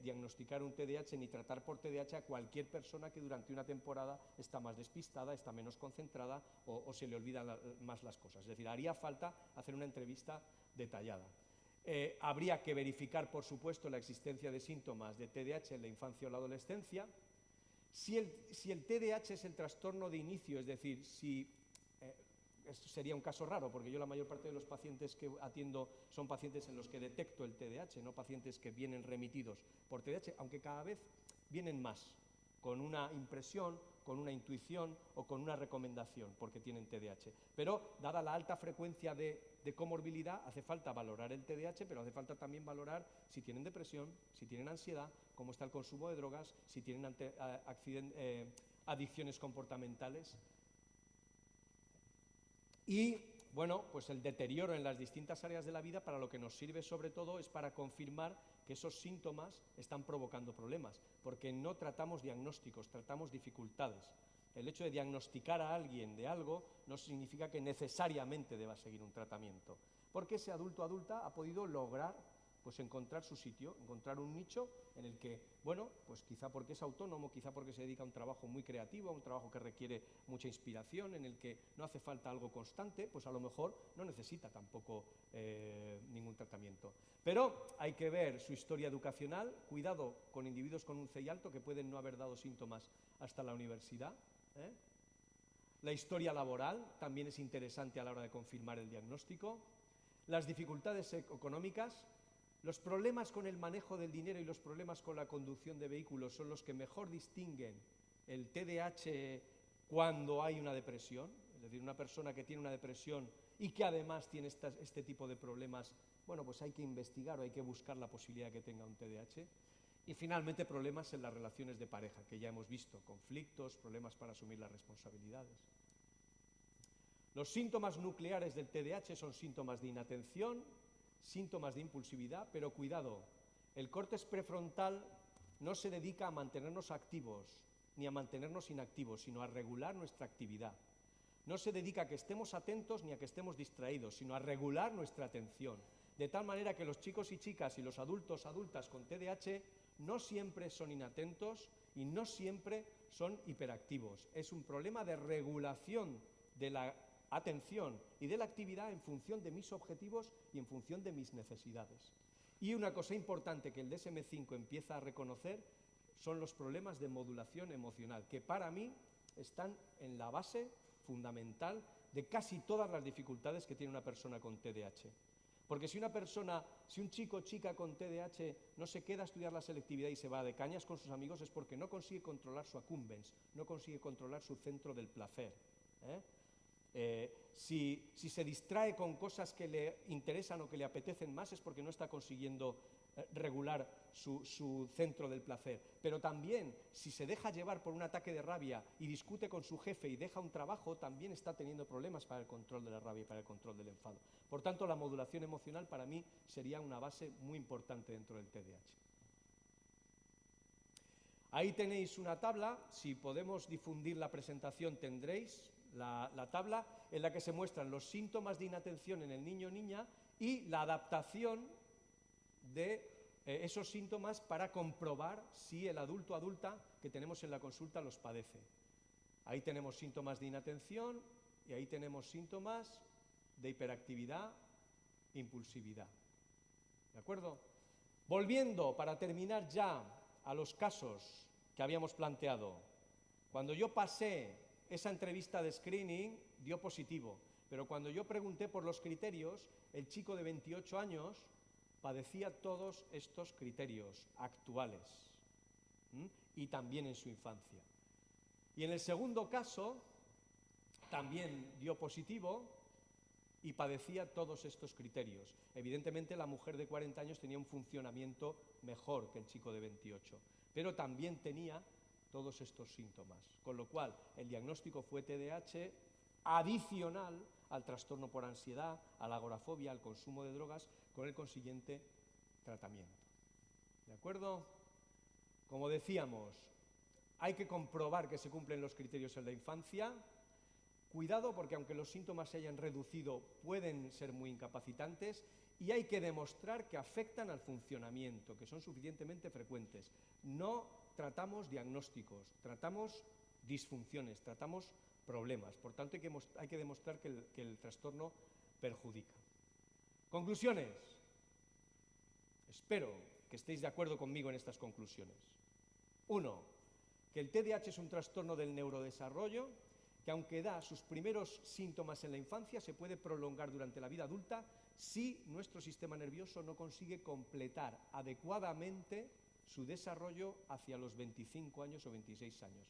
diagnosticar un TDAH ni tratar por TDAH a cualquier persona que durante una temporada está más despistada, está menos concentrada o se le olvidan más las cosas. Es decir, haría falta hacer una entrevista detallada. Habría que verificar, por supuesto, la existencia de síntomas de TDAH en la infancia o la adolescencia. Si el TDAH es el trastorno de inicio, es decir, si esto sería un caso raro, porque yo la mayor parte de los pacientes que atiendo son pacientes en los que detecto el TDAH, no pacientes que vienen remitidos por TDAH, aunque cada vez vienen más, con una impresión, con una intuición o con una recomendación, porque tienen TDAH. Pero, dada la alta frecuencia de comorbilidad, hace falta valorar el TDAH, pero hace falta también valorar si tienen depresión, si tienen ansiedad, cómo está el consumo de drogas, si tienen adicciones comportamentales. Y, bueno, pues el deterioro en las distintas áreas de la vida para lo que nos sirve sobre todo es para confirmar que esos síntomas están provocando problemas, porque no tratamos diagnósticos, tratamos dificultades. El hecho de diagnosticar a alguien de algo no significa que necesariamente deba seguir un tratamiento, porque ese adulto o adulta ha podido lograr pues encontrar su sitio, encontrar un nicho en el que, bueno, pues quizá porque es autónomo, quizá porque se dedica a un trabajo muy creativo, a un trabajo que requiere mucha inspiración, en el que no hace falta algo constante, pues a lo mejor no necesita tampoco ningún tratamiento. Pero hay que ver su historia educacional, cuidado con individuos con un CI alto que pueden no haber dado síntomas hasta la universidad. La historia laboral también es interesante a la hora de confirmar el diagnóstico. Las dificultades económicas. Los problemas con el manejo del dinero y los problemas con la conducción de vehículos son los que mejor distinguen el TDAH cuando hay una depresión, es decir, una persona que tiene una depresión y que además tiene este tipo de problemas, bueno, pues hay que investigar o hay que buscar la posibilidad de que tenga un TDAH. Y finalmente problemas en las relaciones de pareja, que ya hemos visto, conflictos, problemas para asumir las responsabilidades. Los síntomas nucleares del TDAH son síntomas de inatención, síntomas de impulsividad, pero cuidado, el córtex prefrontal no se dedica a mantenernos activos ni a mantenernos inactivos, sino a regular nuestra actividad. No se dedica a que estemos atentos ni a que estemos distraídos, sino a regular nuestra atención. De tal manera que los chicos y chicas y los adultos, adultas con TDAH no siempre son inatentos y no siempre son hiperactivos. Es un problema de regulación de la atención y de la actividad en función de mis objetivos y en función de mis necesidades. Y una cosa importante que el DSM-5 empieza a reconocer son los problemas de modulación emocional, que para mí están en la base fundamental de casi todas las dificultades que tiene una persona con TDAH. Porque si un chico o chica con TDAH no se queda a estudiar la selectividad y se va de cañas con sus amigos, es porque no consigue controlar su accumbens, no consigue controlar su centro del placer. Si se distrae con cosas que le interesan o que le apetecen más es porque no está consiguiendo regular su centro del placer. Pero también, si se deja llevar por un ataque de rabia y discute con su jefe y deja un trabajo, también está teniendo problemas para el control de la rabia y para el control del enfado. Por tanto, la modulación emocional para mí sería una base muy importante dentro del TDAH. Ahí tenéis una tabla, si podemos difundir la presentación tendréis la tabla en la que se muestran los síntomas de inatención en el niño o niña y la adaptación de esos síntomas para comprobar si el adulto o adulta que tenemos en la consulta los padece. Ahí tenemos síntomas de inatención y ahí tenemos síntomas de hiperactividad, impulsividad. ¿De acuerdo? Volviendo, para terminar ya, a los casos que habíamos planteado. Cuando yo pasé esa entrevista de screening, dio positivo, pero cuando yo pregunté por los criterios, el chico de 28 años padecía todos estos criterios actuales, y también en su infancia. Y en el segundo caso, también dio positivo y padecía todos estos criterios. Evidentemente, la mujer de 40 años tenía un funcionamiento mejor que el chico de 28, pero también tenía todos estos síntomas, con lo cual el diagnóstico fue TDAH adicional al trastorno por ansiedad, a la agorafobia, al consumo de drogas, con el consiguiente tratamiento. ¿De acuerdo? Como decíamos, hay que comprobar que se cumplen los criterios en la infancia. Cuidado, porque aunque los síntomas se hayan reducido, pueden ser muy incapacitantes, y hay que demostrar que afectan al funcionamiento, que son suficientemente frecuentes. No tratamos diagnósticos, tratamos disfunciones, tratamos problemas. Por tanto, hay que demostrar que el trastorno perjudica. Conclusiones. Espero que estéis de acuerdo conmigo en estas conclusiones. 1. Que el TDAH es un trastorno del neurodesarrollo que, aunque da sus primeros síntomas en la infancia, se puede prolongar durante la vida adulta si nuestro sistema nervioso no consigue completar adecuadamente su desarrollo hacia los 25 años o 26 años.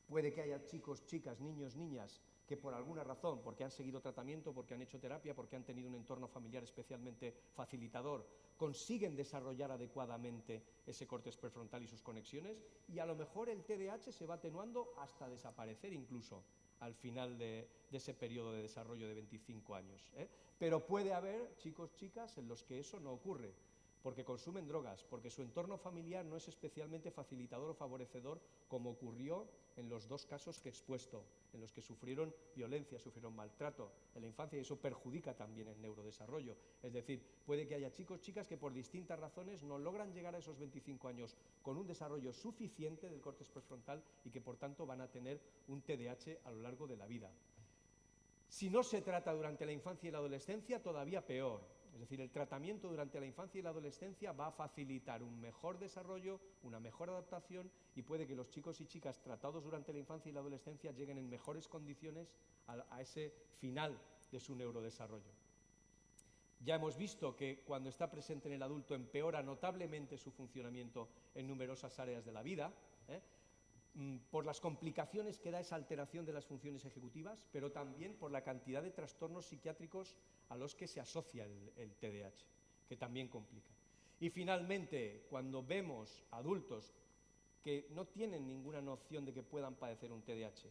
Puede que haya chicos, chicas, niños, niñas que por alguna razón, porque han seguido tratamiento, porque han hecho terapia, porque han tenido un entorno familiar especialmente facilitador, consiguen desarrollar adecuadamente ese córtex prefrontal y sus conexiones, y a lo mejor el TDAH se va atenuando hasta desaparecer incluso al final de ese periodo de desarrollo de 25 años. Pero puede haber chicos, chicas en los que eso no ocurre, porque consumen drogas, porque su entorno familiar no es especialmente facilitador o favorecedor, como ocurrió en los dos casos que he expuesto, en los que sufrieron violencia, sufrieron maltrato en la infancia, y eso perjudica también el neurodesarrollo. Es decir, puede que haya chicos, chicas que por distintas razones no logran llegar a esos 25 años con un desarrollo suficiente del córtex prefrontal y que por tanto van a tener un TDAH a lo largo de la vida. Si no se trata durante la infancia y la adolescencia, todavía peor. Es decir, el tratamiento durante la infancia y la adolescencia va a facilitar un mejor desarrollo, una mejor adaptación, y puede que los chicos y chicas tratados durante la infancia y la adolescencia lleguen en mejores condiciones a ese final de su neurodesarrollo. Ya hemos visto que cuando está presente en el adulto empeora notablemente su funcionamiento en numerosas áreas de la vida, por las complicaciones que da esa alteración de las funciones ejecutivas, pero también por la cantidad de trastornos psiquiátricos a los que se asocia el TDAH, que también complican. Y finalmente, cuando vemos adultos que no tienen ninguna noción de que puedan padecer un TDAH,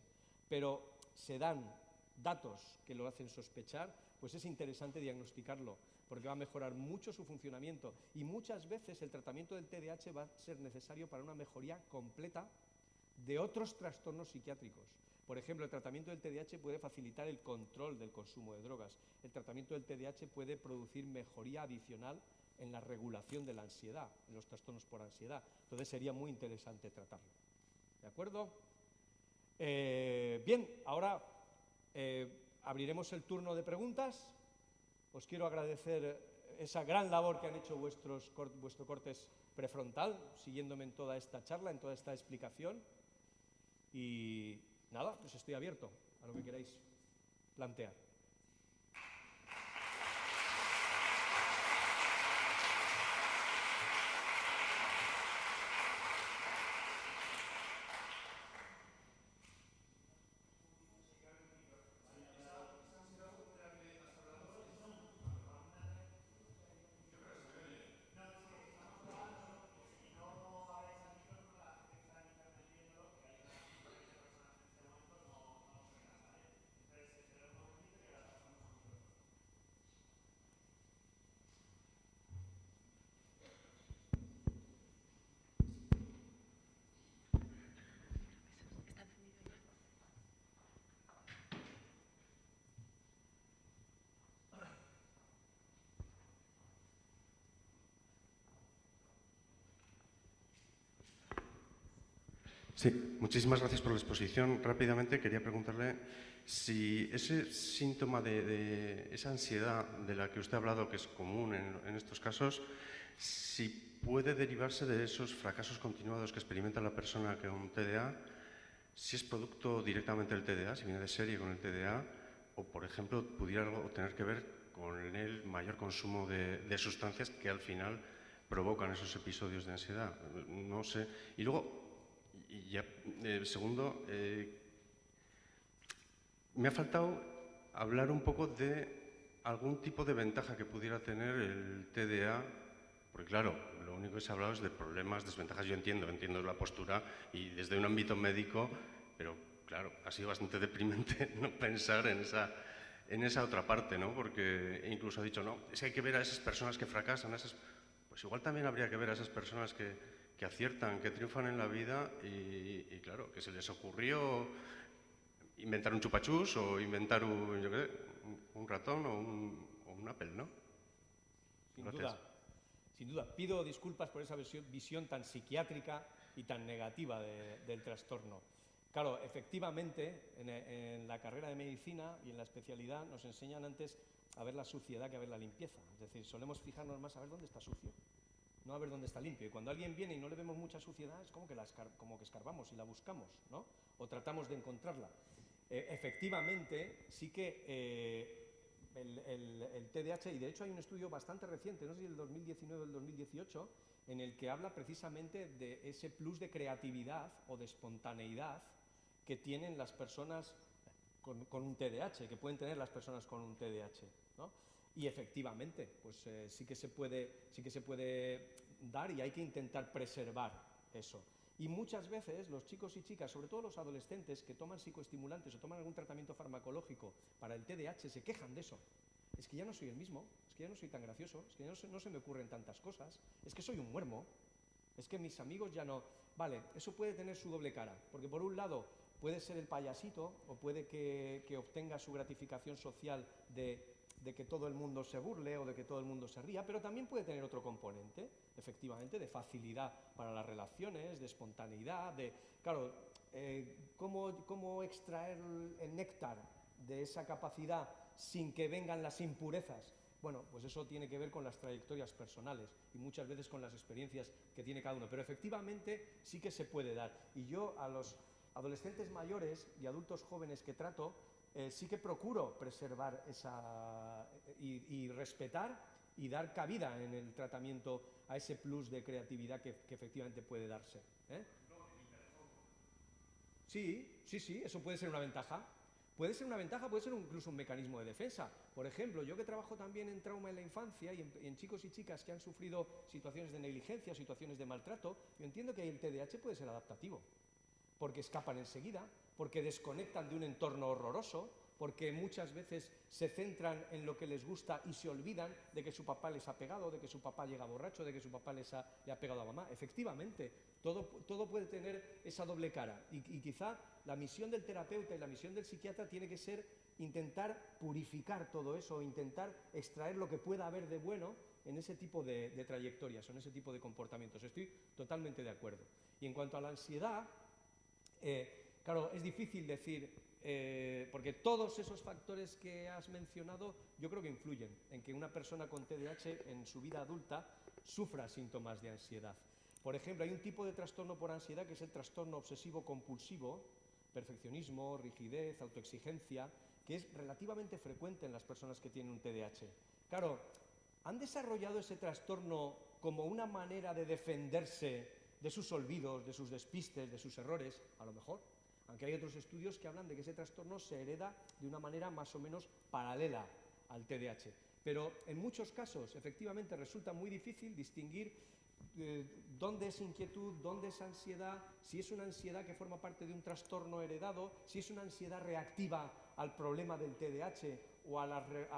pero se dan datos que lo hacen sospechar, pues es interesante diagnosticarlo, porque va a mejorar mucho su funcionamiento, y muchas veces el tratamiento del TDAH va a ser necesario para una mejoría completa de otros trastornos psiquiátricos. Por ejemplo, el tratamiento del TDAH puede facilitar el control del consumo de drogas. El tratamiento del TDAH puede producir mejoría adicional en la regulación de la ansiedad, en los trastornos por ansiedad. Entonces sería muy interesante tratarlo. ¿De acuerdo? Bien, ahora abriremos el turno de preguntas. Os quiero agradecer esa gran labor que han hecho vuestro córtex prefrontal, siguiéndome en toda esta charla, en toda esta explicación. Y nada, pues estoy abierto a lo que queráis plantear.
Sí, muchísimas gracias por la exposición. Rápidamente quería preguntarle si ese síntoma de esa ansiedad de la que usted ha hablado, que es común en estos casos, si puede derivarse de esos fracasos continuados que experimenta la persona con TDA, si es producto directamente del TDA, si viene de serie con el TDA, o por ejemplo pudiera algo tener que ver con el mayor consumo de sustancias que al final provocan esos episodios de ansiedad. No sé. Y luego, segundo, me ha faltado hablar un poco de algún tipo de ventaja que pudiera tener el TDA, porque claro, lo único que se ha hablado es de problemas, desventajas. Yo entiendo la postura y desde un ámbito médico, pero claro, ha sido bastante deprimente no pensar en esa otra parte, ¿no? Porque incluso ha dicho, no, es que hay que ver a esas personas que fracasan, pues igual también habría que ver a esas personas que aciertan, que triunfan en la vida y claro, que se les ocurrió inventar un chupachús o inventar yo qué sé, un ratón o un Apple, ¿no?
Sin duda, sin duda. Pido disculpas por esa visión tan psiquiátrica y tan negativa del trastorno. Claro, efectivamente, en la carrera de medicina y en la especialidad nos enseñan antes a ver la suciedad que a ver la limpieza. Es decir, solemos fijarnos más a ver dónde está sucio, no a ver dónde está limpio. Y cuando alguien viene y no le vemos mucha suciedad, es como que escarbamos y la buscamos, ¿no? O tratamos de encontrarla. Efectivamente, sí que el TDAH, y de hecho hay un estudio bastante reciente, no sé si del 2019 o del 2018, en el que habla precisamente de ese plus de creatividad o de espontaneidad que tienen las personas con un TDAH, que pueden tener las personas con un TDAH, ¿no? Y efectivamente, pues sí que se puede dar y hay que intentar preservar eso. Y muchas veces los chicos y chicas, sobre todo los adolescentes que toman psicoestimulantes o toman algún tratamiento farmacológico para el TDAH, se quejan de eso. Es que ya no soy el mismo, es que ya no soy tan gracioso, es que ya no se me ocurren tantas cosas, es que soy un muermo, es que mis amigos ya no... Vale, eso puede tener su doble cara, porque por un lado puede ser el payasito o puede que obtenga su gratificación social de que todo el mundo se burle o de que todo el mundo se ría, pero también puede tener otro componente, efectivamente, de facilidad para las relaciones, de espontaneidad, de, claro, cómo extraer el néctar de esa capacidad sin que vengan las impurezas. Bueno, pues eso tiene que ver con las trayectorias personales y muchas veces con las experiencias que tiene cada uno, pero efectivamente sí que se puede dar. Y yo a los adolescentes mayores y adultos jóvenes que trato, sí que procuro preservar y respetar y dar cabida en el tratamiento a ese plus de creatividad que efectivamente puede darse. Sí, eso puede ser una ventaja. Puede ser una ventaja, puede ser incluso un mecanismo de defensa. Por ejemplo, yo que trabajo también en trauma en la infancia y en chicos y chicas que han sufrido situaciones de negligencia, situaciones de maltrato, yo entiendo que el TDAH puede ser adaptativo, porque escapan enseguida, porque desconectan de un entorno horroroso, porque muchas veces se centran en lo que les gusta y se olvidan de que su papá les ha pegado, de que su papá llega borracho, de que su papá le ha pegado a mamá. Efectivamente, todo puede tener esa doble cara. Y quizá la misión del terapeuta y la misión del psiquiatra tiene que ser intentar purificar todo eso, intentar extraer lo que pueda haber de bueno en ese tipo de trayectorias o en ese tipo de comportamientos. Estoy totalmente de acuerdo. Y en cuanto a la ansiedad, claro, es difícil decir, porque todos esos factores que has mencionado yo creo que influyen en que una persona con TDAH en su vida adulta sufra síntomas de ansiedad. Por ejemplo, hay un tipo de trastorno por ansiedad que es el trastorno obsesivo-compulsivo, perfeccionismo, rigidez, autoexigencia, que es relativamente frecuente en las personas que tienen un TDAH. Claro, ¿han desarrollado ese trastorno como una manera de defenderse de sus olvidos, de sus despistes, de sus errores? A lo mejor. Aunque hay otros estudios que hablan de que ese trastorno se hereda de una manera más o menos paralela al TDAH. Pero en muchos casos, efectivamente, resulta muy difícil distinguir dónde es inquietud, dónde es ansiedad, si es una ansiedad que forma parte de un trastorno heredado, si es una ansiedad reactiva al problema del TDAH o a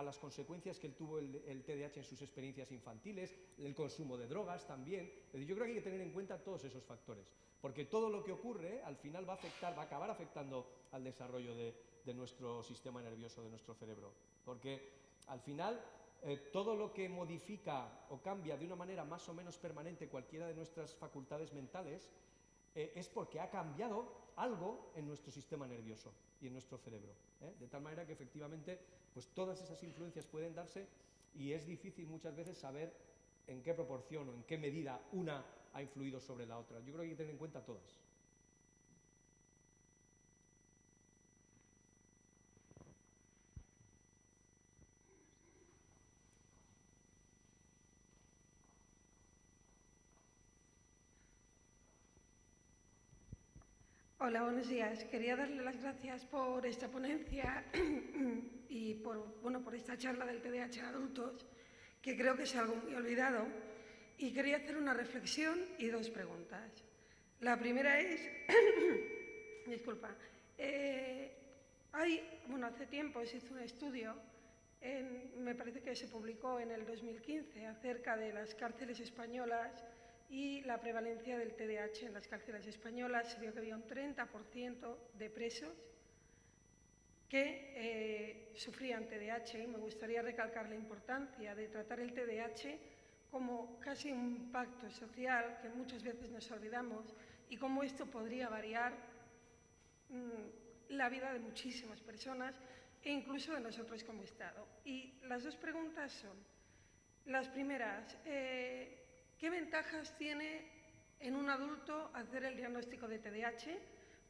las consecuencias que tuvo el TDAH en sus experiencias infantiles, el consumo de drogas también. Yo creo que hay que tener en cuenta todos esos factores, porque todo lo que ocurre al final va a acabar afectando al desarrollo de nuestro sistema nervioso, de nuestro cerebro, porque al final todo lo que modifica o cambia de una manera más o menos permanente cualquiera de nuestras facultades mentales es porque ha cambiado algo en nuestro sistema nervioso y en nuestro cerebro, de tal manera que efectivamente pues todas esas influencias pueden darse y es difícil muchas veces saber en qué proporción o en qué medida una ha influido sobre la otra. Yo creo que hay que tener en cuenta todas.
Hola, buenos días. Quería darle las gracias por esta ponencia y por esta charla del TDAH en adultos, que creo que es algo muy olvidado. Y quería hacer una reflexión y dos preguntas. La primera es, disculpa, Hace tiempo se hizo un estudio, me parece que se publicó en el 2015, acerca de las cárceles españolas y la prevalencia del TDAH en las cárceles españolas. Se vio que había un 30% de presos que sufrían TDAH, y me gustaría recalcar la importancia de tratar el TDAH como casi un pacto social que muchas veces nos olvidamos, y cómo esto podría variar la vida de muchísimas personas e incluso de nosotros como Estado. Y las dos preguntas son, las primeras, ¿qué ventajas tiene en un adulto hacer el diagnóstico de TDAH?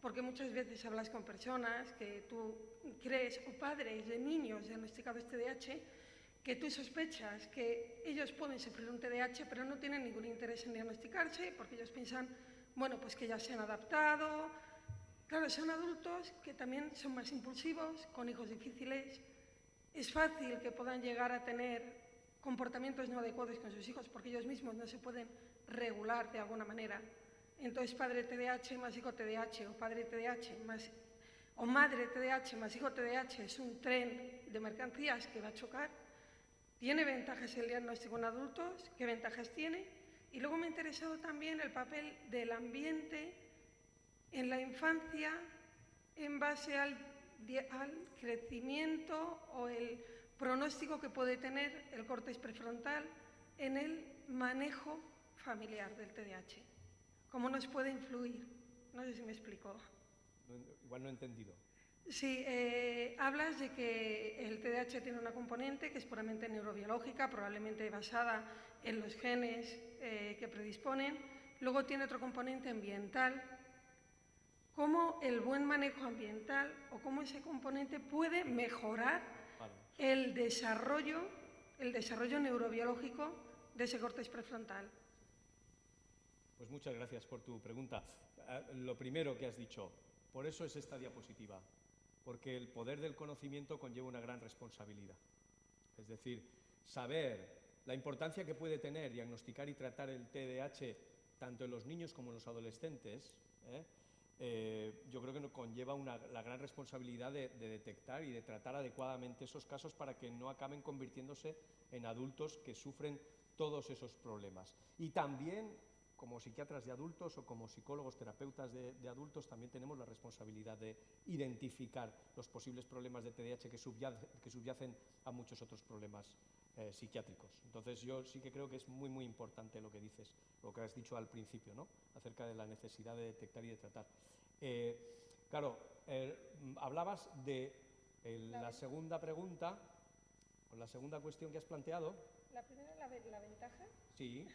Porque muchas veces hablas con personas que tú crees, o padres de niños diagnosticados TDAH, que tú sospechas que ellos pueden sufrir un TDAH, pero no tienen ningún interés en diagnosticarse, porque ellos piensan, bueno, pues que ya se han adaptado. Claro, son adultos que también son más impulsivos, con hijos difíciles. Es fácil que puedan llegar a tener comportamientos no adecuados con sus hijos, porque ellos mismos no se pueden regular de alguna manera. Entonces, padre TDAH más hijo TDAH, o padre TDAH más, o madre TDAH más hijo TDAH, es un tren de mercancías que va a chocar. ¿Tiene ventajas el diagnóstico en adultos? ¿Qué ventajas tiene? Y luego me ha interesado también el papel del ambiente en la infancia en base al crecimiento o el pronóstico que puede tener el córtex prefrontal en el manejo familiar del TDAH. ¿Cómo nos puede influir? No sé si me explico.
Igual no he entendido.
Sí, hablas de que el TDAH tiene una componente que es puramente neurobiológica, probablemente basada en los genes que predisponen. Luego tiene otro componente ambiental. ¿Cómo el buen manejo ambiental o cómo ese componente puede mejorar el desarrollo neurobiológico de ese córtex prefrontal?
Pues muchas gracias por tu pregunta. Lo primero que has dicho, por eso es esta diapositiva, porque el poder del conocimiento conlleva una gran responsabilidad. Es decir, saber la importancia que puede tener diagnosticar y tratar el TDAH tanto en los niños como en los adolescentes, yo creo que conlleva la gran responsabilidad de detectar y de tratar adecuadamente esos casos para que no acaben convirtiéndose en adultos que sufren todos esos problemas. Y también, como psiquiatras de adultos o como psicólogos, terapeutas de adultos, también tenemos la responsabilidad de identificar los posibles problemas de TDAH que subyacen a muchos otros problemas psiquiátricos. Entonces yo sí que creo que es muy, muy importante lo que dices, lo que has dicho al principio, ¿no?, acerca de la necesidad de detectar y de tratar. Claro, hablabas de la segunda pregunta, o la segunda cuestión que has planteado.
La primera, la ventaja.
Sí.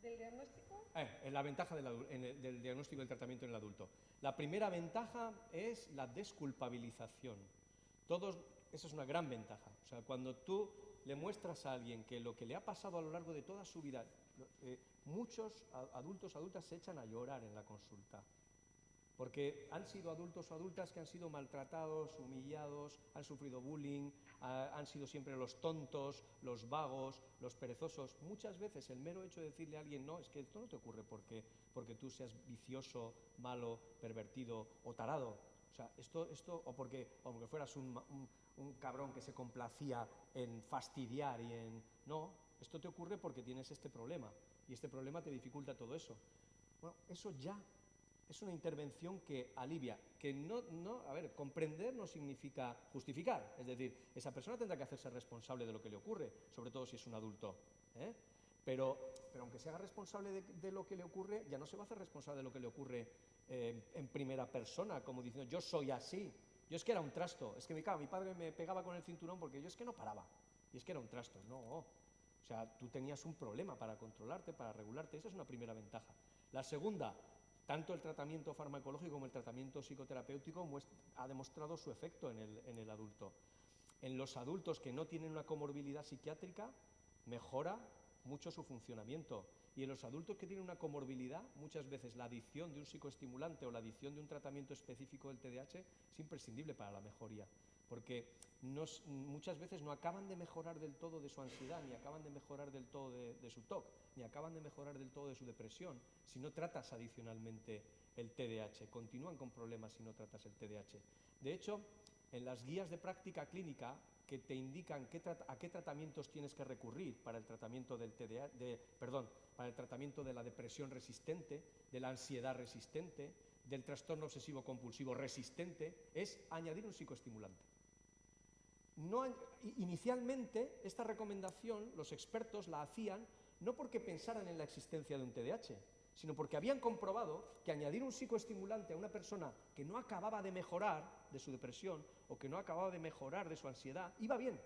¿Del diagnóstico?
La ventaja del diagnóstico y del tratamiento en el adulto. La primera ventaja es la desculpabilización. Esa es una gran ventaja. O sea, cuando tú le muestras a alguien que lo que le ha pasado a lo largo de toda su vida, muchos adultos, adultas se echan a llorar en la consulta, porque han sido adultos o adultas que han sido maltratados, humillados, han sufrido bullying, han sido siempre los tontos, los vagos, los perezosos. Muchas veces el mero hecho de decirle a alguien, no, es que esto no te ocurre porque tú seas vicioso, malo, pervertido o tarado. O sea, o porque fueras un cabrón que se complacía en fastidiar y en... No, esto te ocurre porque tienes este problema y este problema te dificulta todo eso. Bueno, eso ya es una intervención que alivia, que comprender no significa justificar, es decir, esa persona tendrá que hacerse responsable de lo que le ocurre, sobre todo si es un adulto, pero aunque se haga responsable de lo que le ocurre, ya no se va a hacer responsable de lo que le ocurre en primera persona, como diciendo, yo soy así, yo es que era un trasto, es que mi padre me pegaba con el cinturón porque yo es que no paraba, y es que era un trasto. No, o sea, tú tenías un problema para controlarte, para regularte, esa es una primera ventaja. La segunda, tanto el tratamiento farmacológico como el tratamiento psicoterapéutico ha demostrado su efecto en el adulto. En los adultos que no tienen una comorbilidad psiquiátrica, mejora mucho su funcionamiento. Y en los adultos que tienen una comorbilidad, muchas veces la adición de un psicoestimulante o la adición de un tratamiento específico del TDAH es imprescindible para la mejoría porque muchas veces no acaban de mejorar del todo de su ansiedad, ni acaban de mejorar del todo de su TOC, ni acaban de mejorar del todo de su depresión, si no tratas adicionalmente el TDAH. Continúan con problemas si no tratas el TDAH. De hecho, en las guías de práctica clínica que te indican a qué tratamientos tienes que recurrir para el tratamiento del para el tratamiento de la depresión resistente, de la ansiedad resistente, del trastorno obsesivo compulsivo resistente, es añadir un psicoestimulante. Inicialmente, esta recomendación los expertos la hacían no porque pensaran en la existencia de un TDAH, sino porque habían comprobado que añadir un psicoestimulante a una persona que no acababa de mejorar de su depresión o que no acababa de mejorar de su ansiedad, iba bien.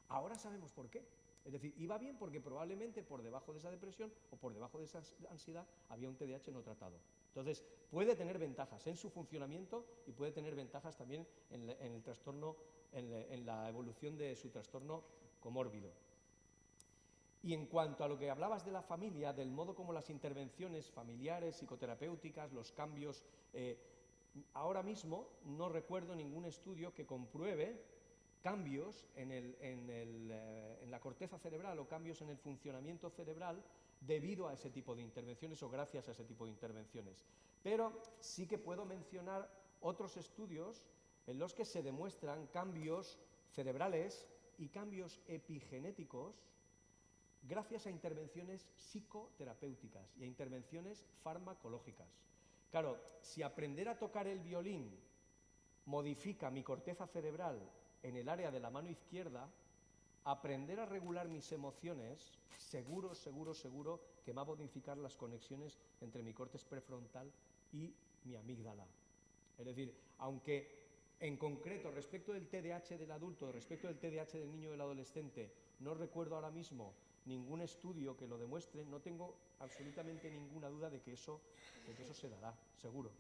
Ahora sabemos por qué. Es decir, iba bien porque probablemente por debajo de esa depresión o por debajo de esa ansiedad había un TDAH no tratado. Entonces, puede tener ventajas en su funcionamiento y puede tener ventajas también en el trastorno, en la evolución de su trastorno comórbido. Y en cuanto a lo que hablabas de la familia, del modo como las intervenciones familiares, psicoterapéuticas, los cambios, ahora mismo no recuerdo ningún estudio que compruebe cambios en la corteza cerebral o cambios en el funcionamiento cerebral debido a ese tipo de intervenciones o gracias a ese tipo de intervenciones. Pero sí que puedo mencionar otros estudios en los que se demuestran cambios cerebrales y cambios epigenéticos gracias a intervenciones psicoterapéuticas y a intervenciones farmacológicas. Claro, si aprender a tocar el violín modifica mi corteza cerebral en el área de la mano izquierda, aprender a regular mis emociones, seguro que va a modificar las conexiones entre mi córtex prefrontal y mi amígdala. Es decir, aunque en concreto respecto del TDAH del adulto, respecto del TDAH del niño o del adolescente, no recuerdo ahora mismo ningún estudio que lo demuestre, no tengo absolutamente ninguna duda de que eso se dará, seguro.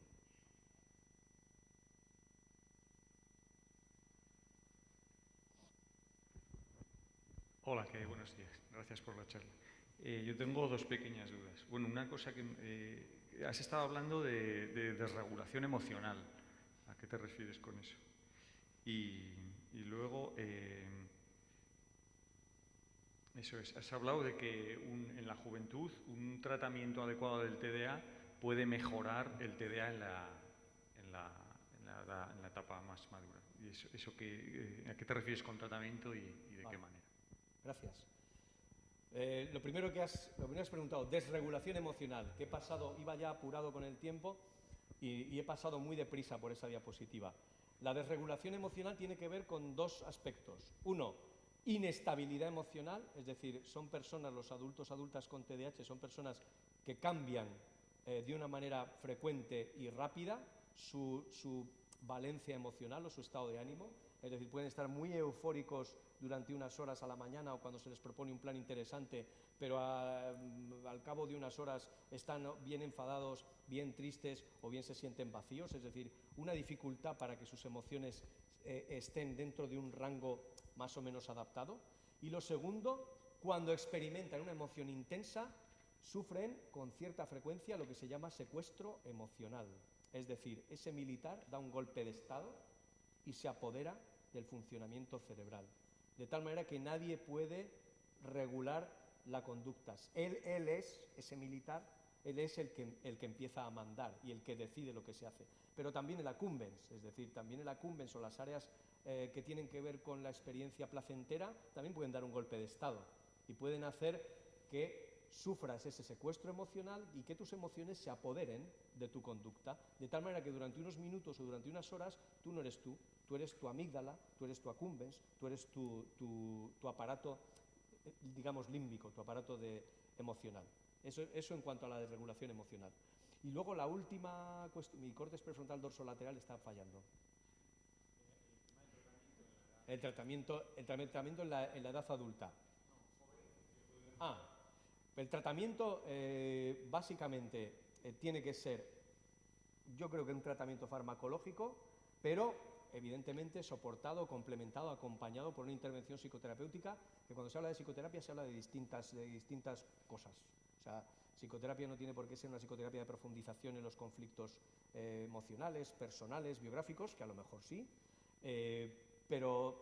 Hola, buenos días. Gracias por la charla. Yo tengo dos pequeñas dudas. Bueno, una cosa que has estado hablando de desregulación emocional. ¿A qué te refieres con eso? Y luego, eso es, has hablado de que en la juventud un tratamiento adecuado del TDA puede mejorar el TDA en la etapa más madura. ¿Y a qué te refieres con tratamiento y de qué manera?
Gracias. Lo primero que has preguntado, desregulación emocional, que he pasado, iba ya apurado con el tiempo y he pasado muy deprisa por esa diapositiva. La desregulación emocional tiene que ver con dos aspectos. Uno, inestabilidad emocional, es decir, son personas, los adultas con TDAH, son personas que cambian de una manera frecuente y rápida su valencia emocional o su estado de ánimo. Es decir, pueden estar muy eufóricos durante unas horas a la mañana o cuando se les propone un plan interesante, pero al cabo de unas horas están bien enfadados, bien tristes o bien se sienten vacíos, es decir, una dificultad para que sus emociones estén dentro de un rango más o menos adaptado. Y lo segundo, cuando experimentan una emoción intensa, sufren con cierta frecuencia lo que se llama secuestro emocional. Es decir, ese militar da un golpe de estado y se apodera del funcionamiento cerebral, de tal manera que nadie puede regular la conducta. Él es, ese militar, él es el que empieza a mandar y el que decide lo que se hace. Pero también el accumbens, es decir, también el accumbens o las áreas que tienen que ver con la experiencia placentera, también pueden dar un golpe de estado y pueden hacer que sufras ese secuestro emocional y que tus emociones se apoderen de tu conducta, de tal manera que durante unos minutos o durante unas horas tú no eres tú eres tu amígdala, tú eres tu accumbens, tú eres tu aparato, digamos, límbico, tu aparato emocional. Eso en cuanto a la desregulación emocional. Y luego la última cuestión, mi córtex prefrontal dorsolateral está fallando. El tratamiento en la edad adulta. El tratamiento básicamente tiene que ser, yo creo que un tratamiento farmacológico, pero evidentemente soportado, complementado, acompañado por una intervención psicoterapéutica, que cuando se habla de psicoterapia se habla de distintas cosas. O sea, psicoterapia no tiene por qué ser una psicoterapia de profundización en los conflictos emocionales, personales, biográficos, que a lo mejor sí, pero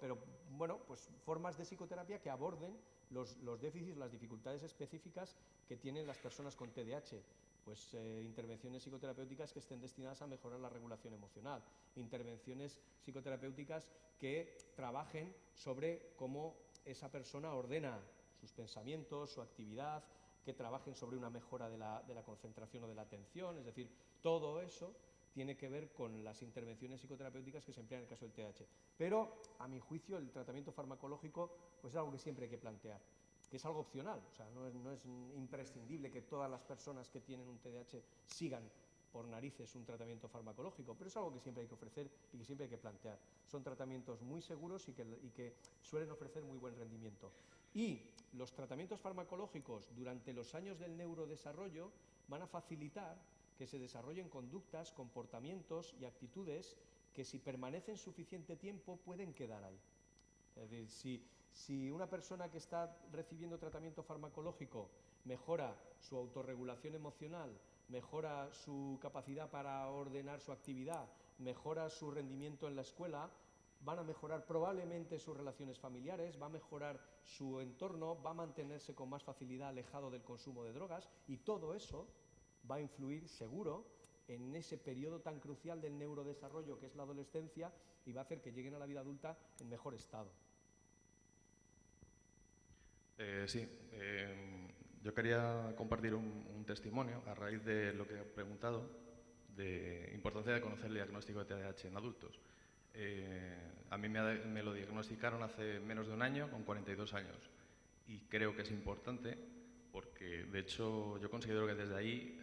bueno, pues formas de psicoterapia que aborden los déficits, las dificultades específicas que tienen las personas con TDAH. Pues intervenciones psicoterapéuticas que estén destinadas a mejorar la regulación emocional, intervenciones psicoterapéuticas que trabajen sobre cómo esa persona ordena sus pensamientos, su actividad, que trabajen sobre una mejora de la concentración o de la atención, es decir, todo eso tiene que ver con las intervenciones psicoterapéuticas que se emplean en el caso del TDAH. Pero, a mi juicio, el tratamiento farmacológico pues, es algo que siempre hay que plantear, que es algo opcional, o sea, no es imprescindible que todas las personas que tienen un TDAH sigan por narices un tratamiento farmacológico, pero es algo que siempre hay que ofrecer y que siempre hay que plantear. Son tratamientos muy seguros y que suelen ofrecer muy buen rendimiento. Y los tratamientos farmacológicos durante los años del neurodesarrollo van a facilitar que se desarrollen conductas, comportamientos y actitudes que si permanecen suficiente tiempo pueden quedar ahí. Es decir, si una persona que está recibiendo tratamiento farmacológico mejora su autorregulación emocional, mejora su capacidad para ordenar su actividad, mejora su rendimiento en la escuela, van a mejorar probablemente sus relaciones familiares, va a mejorar su entorno, va a mantenerse con más facilidad alejado del consumo de drogas y todo eso va a influir seguro en ese periodo tan crucial del neurodesarrollo que es la adolescencia y va a hacer que lleguen a la vida adulta en mejor estado.
Sí, yo quería compartir un testimonio a raíz de lo que he preguntado, de importancia de conocer el diagnóstico de TDAH en adultos. A mí me lo diagnosticaron hace menos de un año, con 42 años, y creo que es importante porque, de hecho, yo considero que desde ahí,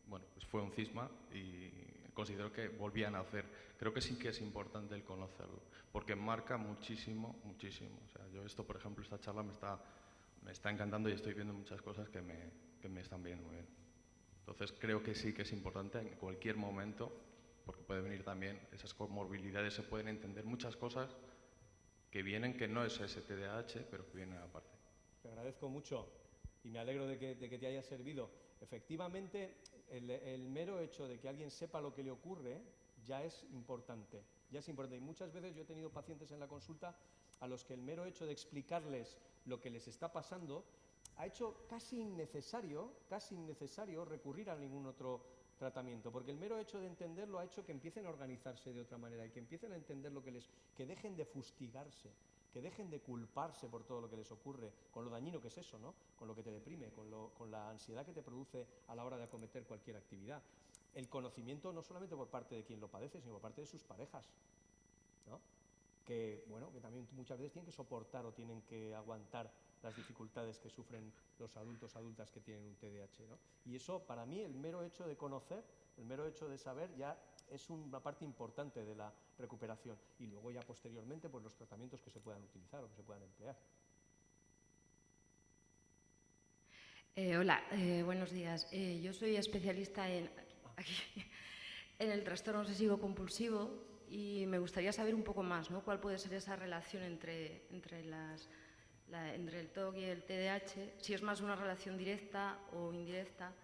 bueno, pues fue un cisma y considero que volví a nacer. Creo que sí que es importante el conocerlo, porque marca muchísimo, muchísimo. O sea, yo esto, por ejemplo, esta charla me está encantando y estoy viendo muchas cosas que me están viendo muy bien. Entonces, creo que sí que es importante en cualquier momento, porque puede venir también, esas comorbilidades, se pueden entender muchas cosas que vienen, que no es ese TDAH, pero que vienen aparte.
Te agradezco mucho y me alegro de que te haya servido. Efectivamente, el mero hecho de que alguien sepa lo que le ocurre ya es importante. Ya es importante. Y muchas veces yo he tenido pacientes en la consulta a los que el mero hecho de explicarles lo que les está pasando ha hecho casi innecesario recurrir a ningún otro tratamiento, porque el mero hecho de entenderlo ha hecho que empiecen a organizarse de otra manera y que empiecen a entender que dejen de fustigarse, que dejen de culparse por todo lo que les ocurre, con lo dañino que es eso, ¿no? Con lo que te deprime, con la ansiedad que te produce a la hora de acometer cualquier actividad. El conocimiento no solamente por parte de quien lo padece, sino por parte de sus parejas, ¿no? Que, bueno, que también muchas veces tienen que soportar o tienen que aguantar las dificultades que sufren los adultos, adultas que tienen un TDAH, ¿no? Y eso, para mí, el mero hecho de conocer, el mero hecho de saber, ya es una parte importante de la recuperación. Y luego ya posteriormente, pues los tratamientos que se puedan utilizar o que se puedan emplear.
Hola, buenos días. Yo soy especialista en el trastorno obsesivo compulsivo y me gustaría saber un poco más, ¿no? ¿Cuál puede ser esa relación entre el TOC y el TDAH? Si es más una relación directa o indirecta,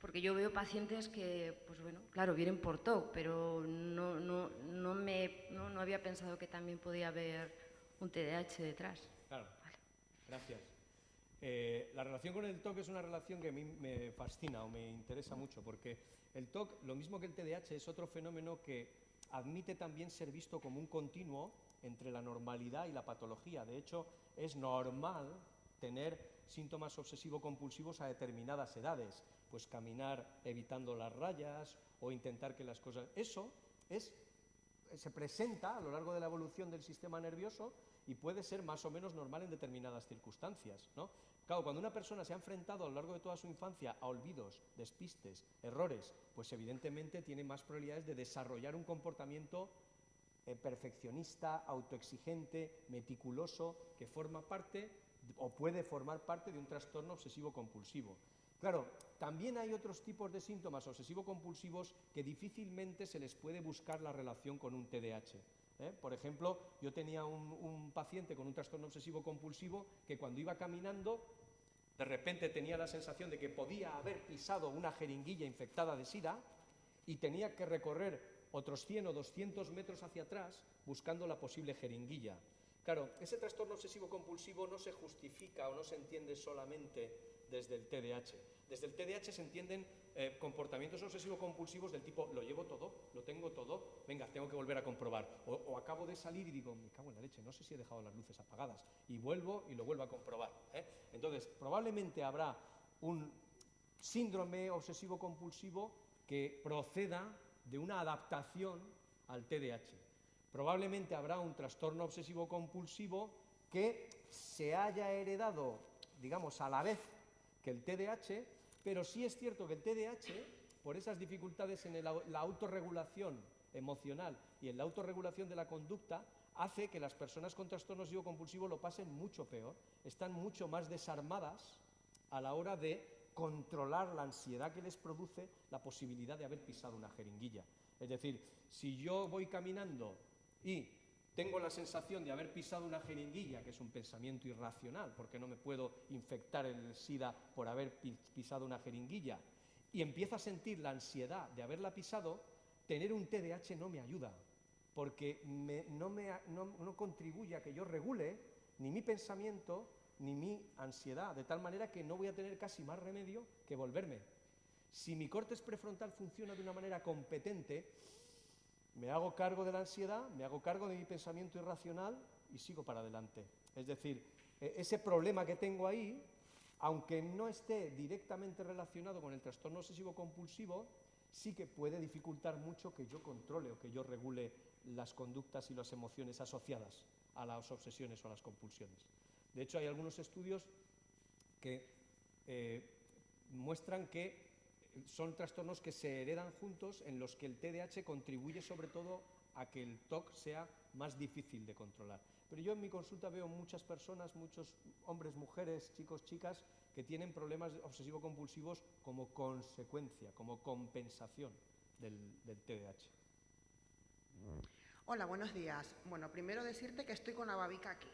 porque yo veo pacientes que, pues bueno, claro, vienen por TOC, pero no había pensado que también podía haber un TDAH detrás.
Claro, vale. Gracias. La relación con el TOC es una relación que a mí me fascina o me interesa mucho, porque el TOC, lo mismo que el TDAH, es otro fenómeno que admite también ser visto como un continuo entre la normalidad y la patología. De hecho, es normal tener síntomas obsesivo-compulsivos a determinadas edades, pues caminar evitando las rayas o intentar que las cosas... Eso se presenta a lo largo de la evolución del sistema nervioso y puede ser más o menos normal en determinadas circunstancias, ¿no? Claro, cuando una persona se ha enfrentado a lo largo de toda su infancia a olvidos, despistes, errores, pues evidentemente tiene más probabilidades de desarrollar un comportamiento perfeccionista, autoexigente, meticuloso, que forma parte o puede formar parte de un trastorno obsesivo-compulsivo. Claro, también hay otros tipos de síntomas obsesivo-compulsivos que difícilmente se les puede buscar la relación con un TDAH. Por ejemplo, yo tenía un paciente con un trastorno obsesivo-compulsivo que cuando iba caminando, de repente tenía la sensación de que podía haber pisado una jeringuilla infectada de SIDA y tenía que recorrer otros 100 o 200 metros hacia atrás buscando la posible jeringuilla. Claro, ese trastorno obsesivo-compulsivo no se justifica o no se entiende solamente desde el TDAH. Desde el TDAH se entienden comportamientos obsesivo-compulsivos del tipo, lo llevo todo, lo tengo todo, venga, tengo que volver a comprobar. O acabo de salir y digo, me cago en la leche, no sé si he dejado las luces apagadas. Y vuelvo y lo vuelvo a comprobar. Entonces, probablemente habrá un síndrome obsesivo-compulsivo que proceda de una adaptación al TDAH. Probablemente habrá un trastorno obsesivo-compulsivo que se haya heredado, digamos, a la vez que el TDAH, pero sí es cierto que el TDAH, por esas dificultades en la autorregulación emocional y en la autorregulación de la conducta, hace que las personas con trastorno obsesivo-compulsivo lo pasen mucho peor, están mucho más desarmadas a la hora de controlar la ansiedad que les produce la posibilidad de haber pisado una jeringuilla. Es decir, si yo voy caminando y tengo la sensación de haber pisado una jeringuilla, que es un pensamiento irracional, porque no me puedo infectar el SIDA por haber pisado una jeringuilla, y empiezo a sentir la ansiedad de haberla pisado, tener un TDAH no me ayuda, porque no contribuye a que yo regule ni mi pensamiento ni mi ansiedad, de tal manera que no voy a tener casi más remedio que volverme. Si mi córtex prefrontal funciona de una manera competente, me hago cargo de la ansiedad, me hago cargo de mi pensamiento irracional y sigo para adelante. Es decir, ese problema que tengo ahí, aunque no esté directamente relacionado con el trastorno obsesivo-compulsivo, sí que puede dificultar mucho que yo controle o que yo regule las conductas y las emociones asociadas a las obsesiones o a las compulsiones. De hecho, hay algunos estudios que muestran que son trastornos que se heredan juntos, en los que el TDAH contribuye sobre todo a que el TOC sea más difícil de controlar. Pero yo en mi consulta veo muchas personas, muchos hombres, mujeres, chicos, chicas, que tienen problemas obsesivo-compulsivos como consecuencia, como compensación del TDAH.
Hola, buenos días. Bueno, primero decirte que estoy con la babica aquí.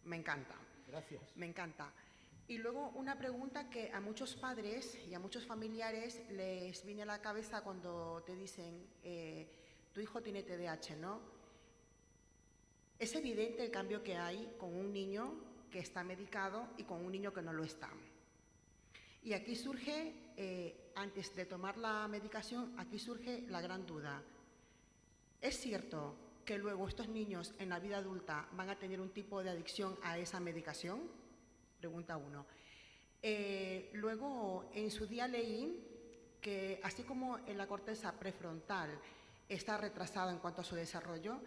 Me encanta.
Gracias.
Me encanta. Y luego una pregunta que a muchos padres y a muchos familiares les viene a la cabeza cuando te dicen tu hijo tiene TDAH, ¿no? Es evidente el cambio que hay con un niño que está medicado y con un niño que no lo está. Y aquí surge, antes de tomar la medicación, aquí surge la gran duda. ¿Es cierto que luego estos niños en la vida adulta van a tener un tipo de adicción a esa medicación? Pregunta 1. Luego, en su día leí que así como en la corteza prefrontal está retrasada en cuanto a su desarrollo,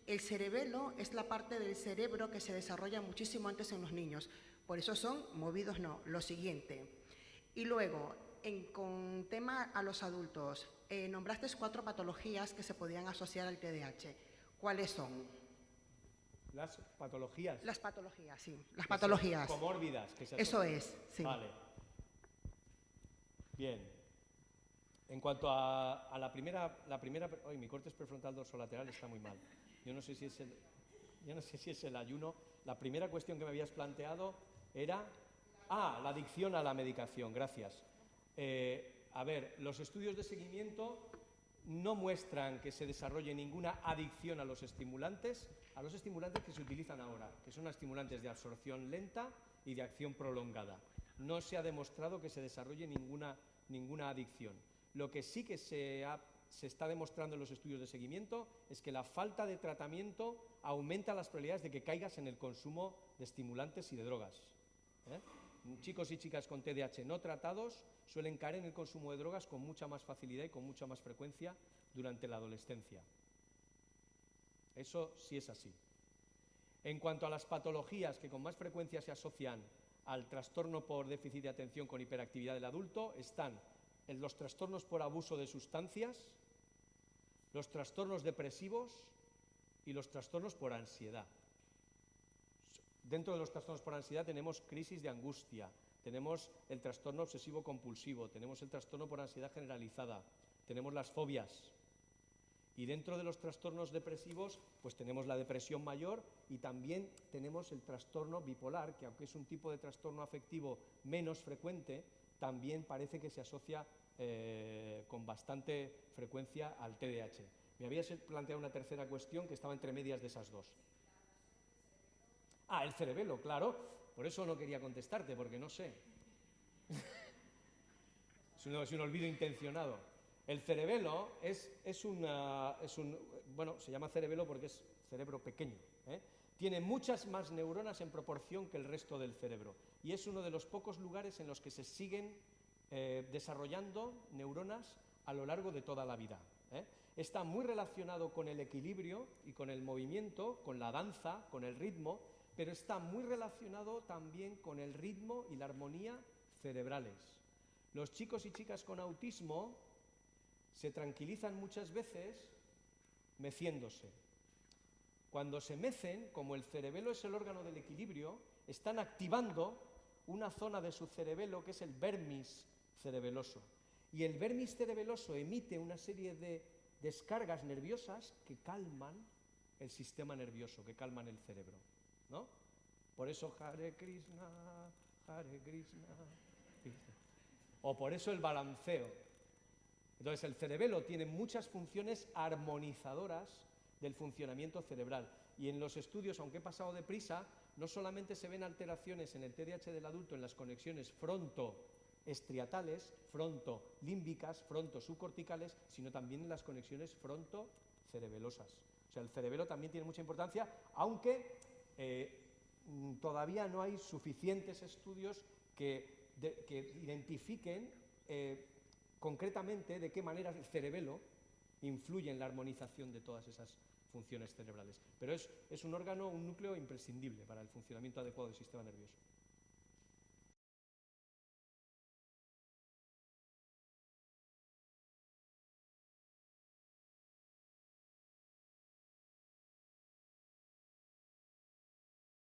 el cerebelo es la parte del cerebro que se desarrolla muchísimo antes en los niños. Por eso son movidos, no. Lo siguiente. Y luego, con tema a los adultos, nombraste 4 patologías que se podían asociar al TDAH. ¿Cuáles son?
Las patologías.
Las patologías, sí. Las patologías.
Comórbidas.
Eso es, sí.
Vale. Bien. En cuanto a la primera... Hoy mi córtex prefrontal dorsolateral está muy mal. Yo no sé si es el ayuno. La primera cuestión que me habías planteado era... la adicción a la medicación. Gracias. A ver, los estudios de seguimiento no muestran que se desarrolle ninguna adicción a los estimulantes que se utilizan ahora, que son estimulantes de absorción lenta y de acción prolongada. No se ha demostrado que se desarrolle ninguna adicción. Lo que sí que se está demostrando en los estudios de seguimiento es que la falta de tratamiento aumenta las probabilidades de que caigas en el consumo de estimulantes y de drogas. Chicos y chicas con TDAH no tratados suelen caer en el consumo de drogas con mucha más facilidad y con mucha más frecuencia durante la adolescencia. Eso sí es así. En cuanto a las patologías que con más frecuencia se asocian al trastorno por déficit de atención con hiperactividad del adulto, están los trastornos por abuso de sustancias, los trastornos depresivos y los trastornos por ansiedad. Dentro de los trastornos por ansiedad tenemos crisis de angustia, tenemos el trastorno obsesivo-compulsivo, tenemos el trastorno por ansiedad generalizada, tenemos las fobias. Y dentro de los trastornos depresivos, pues tenemos la depresión mayor y también tenemos el trastorno bipolar, que aunque es un tipo de trastorno afectivo menos frecuente, también parece que se asocia con bastante frecuencia al TDAH. Me habías planteado una tercera cuestión que estaba entre medias de esas dos. Ah, el cerebelo, claro. Por eso no quería contestarte, porque no sé. Es un olvido intencionado. El cerebelo bueno, se llama cerebelo porque es cerebro pequeño, ¿eh? Tiene muchas más neuronas en proporción que el resto del cerebro. Y es uno de los pocos lugares en los que se siguen desarrollando neuronas a lo largo de toda la vida, ¿eh? Está muy relacionado con el equilibrio y con el movimiento, con la danza, con el ritmo, pero está muy relacionado también con el ritmo y la armonía cerebrales. Los chicos y chicas con autismo se tranquilizan muchas veces meciéndose. Cuando se mecen, como el cerebelo es el órgano del equilibrio, están activando una zona de su cerebelo que es el vermis cerebeloso. Y el vermis cerebeloso emite una serie de descargas nerviosas que calman el sistema nervioso, que calman el cerebro, ¿no? Por eso Hare Krishna, Hare Krishna, Krishna. O por eso el balanceo. Entonces el cerebelo tiene muchas funciones armonizadoras del funcionamiento cerebral. Y en los estudios, aunque he pasado deprisa, no solamente se ven alteraciones en el TDAH del adulto en las conexiones frontoestriatales, frontolímbicas, frontosubcorticales, sino también en las conexiones frontocerebelosas. O sea, el cerebelo también tiene mucha importancia, aunque todavía no hay suficientes estudios que identifiquen concretamente de qué manera el cerebelo influye en la armonización de todas esas funciones cerebrales. Pero es un órgano, un núcleo imprescindible para el funcionamiento adecuado del sistema nervioso.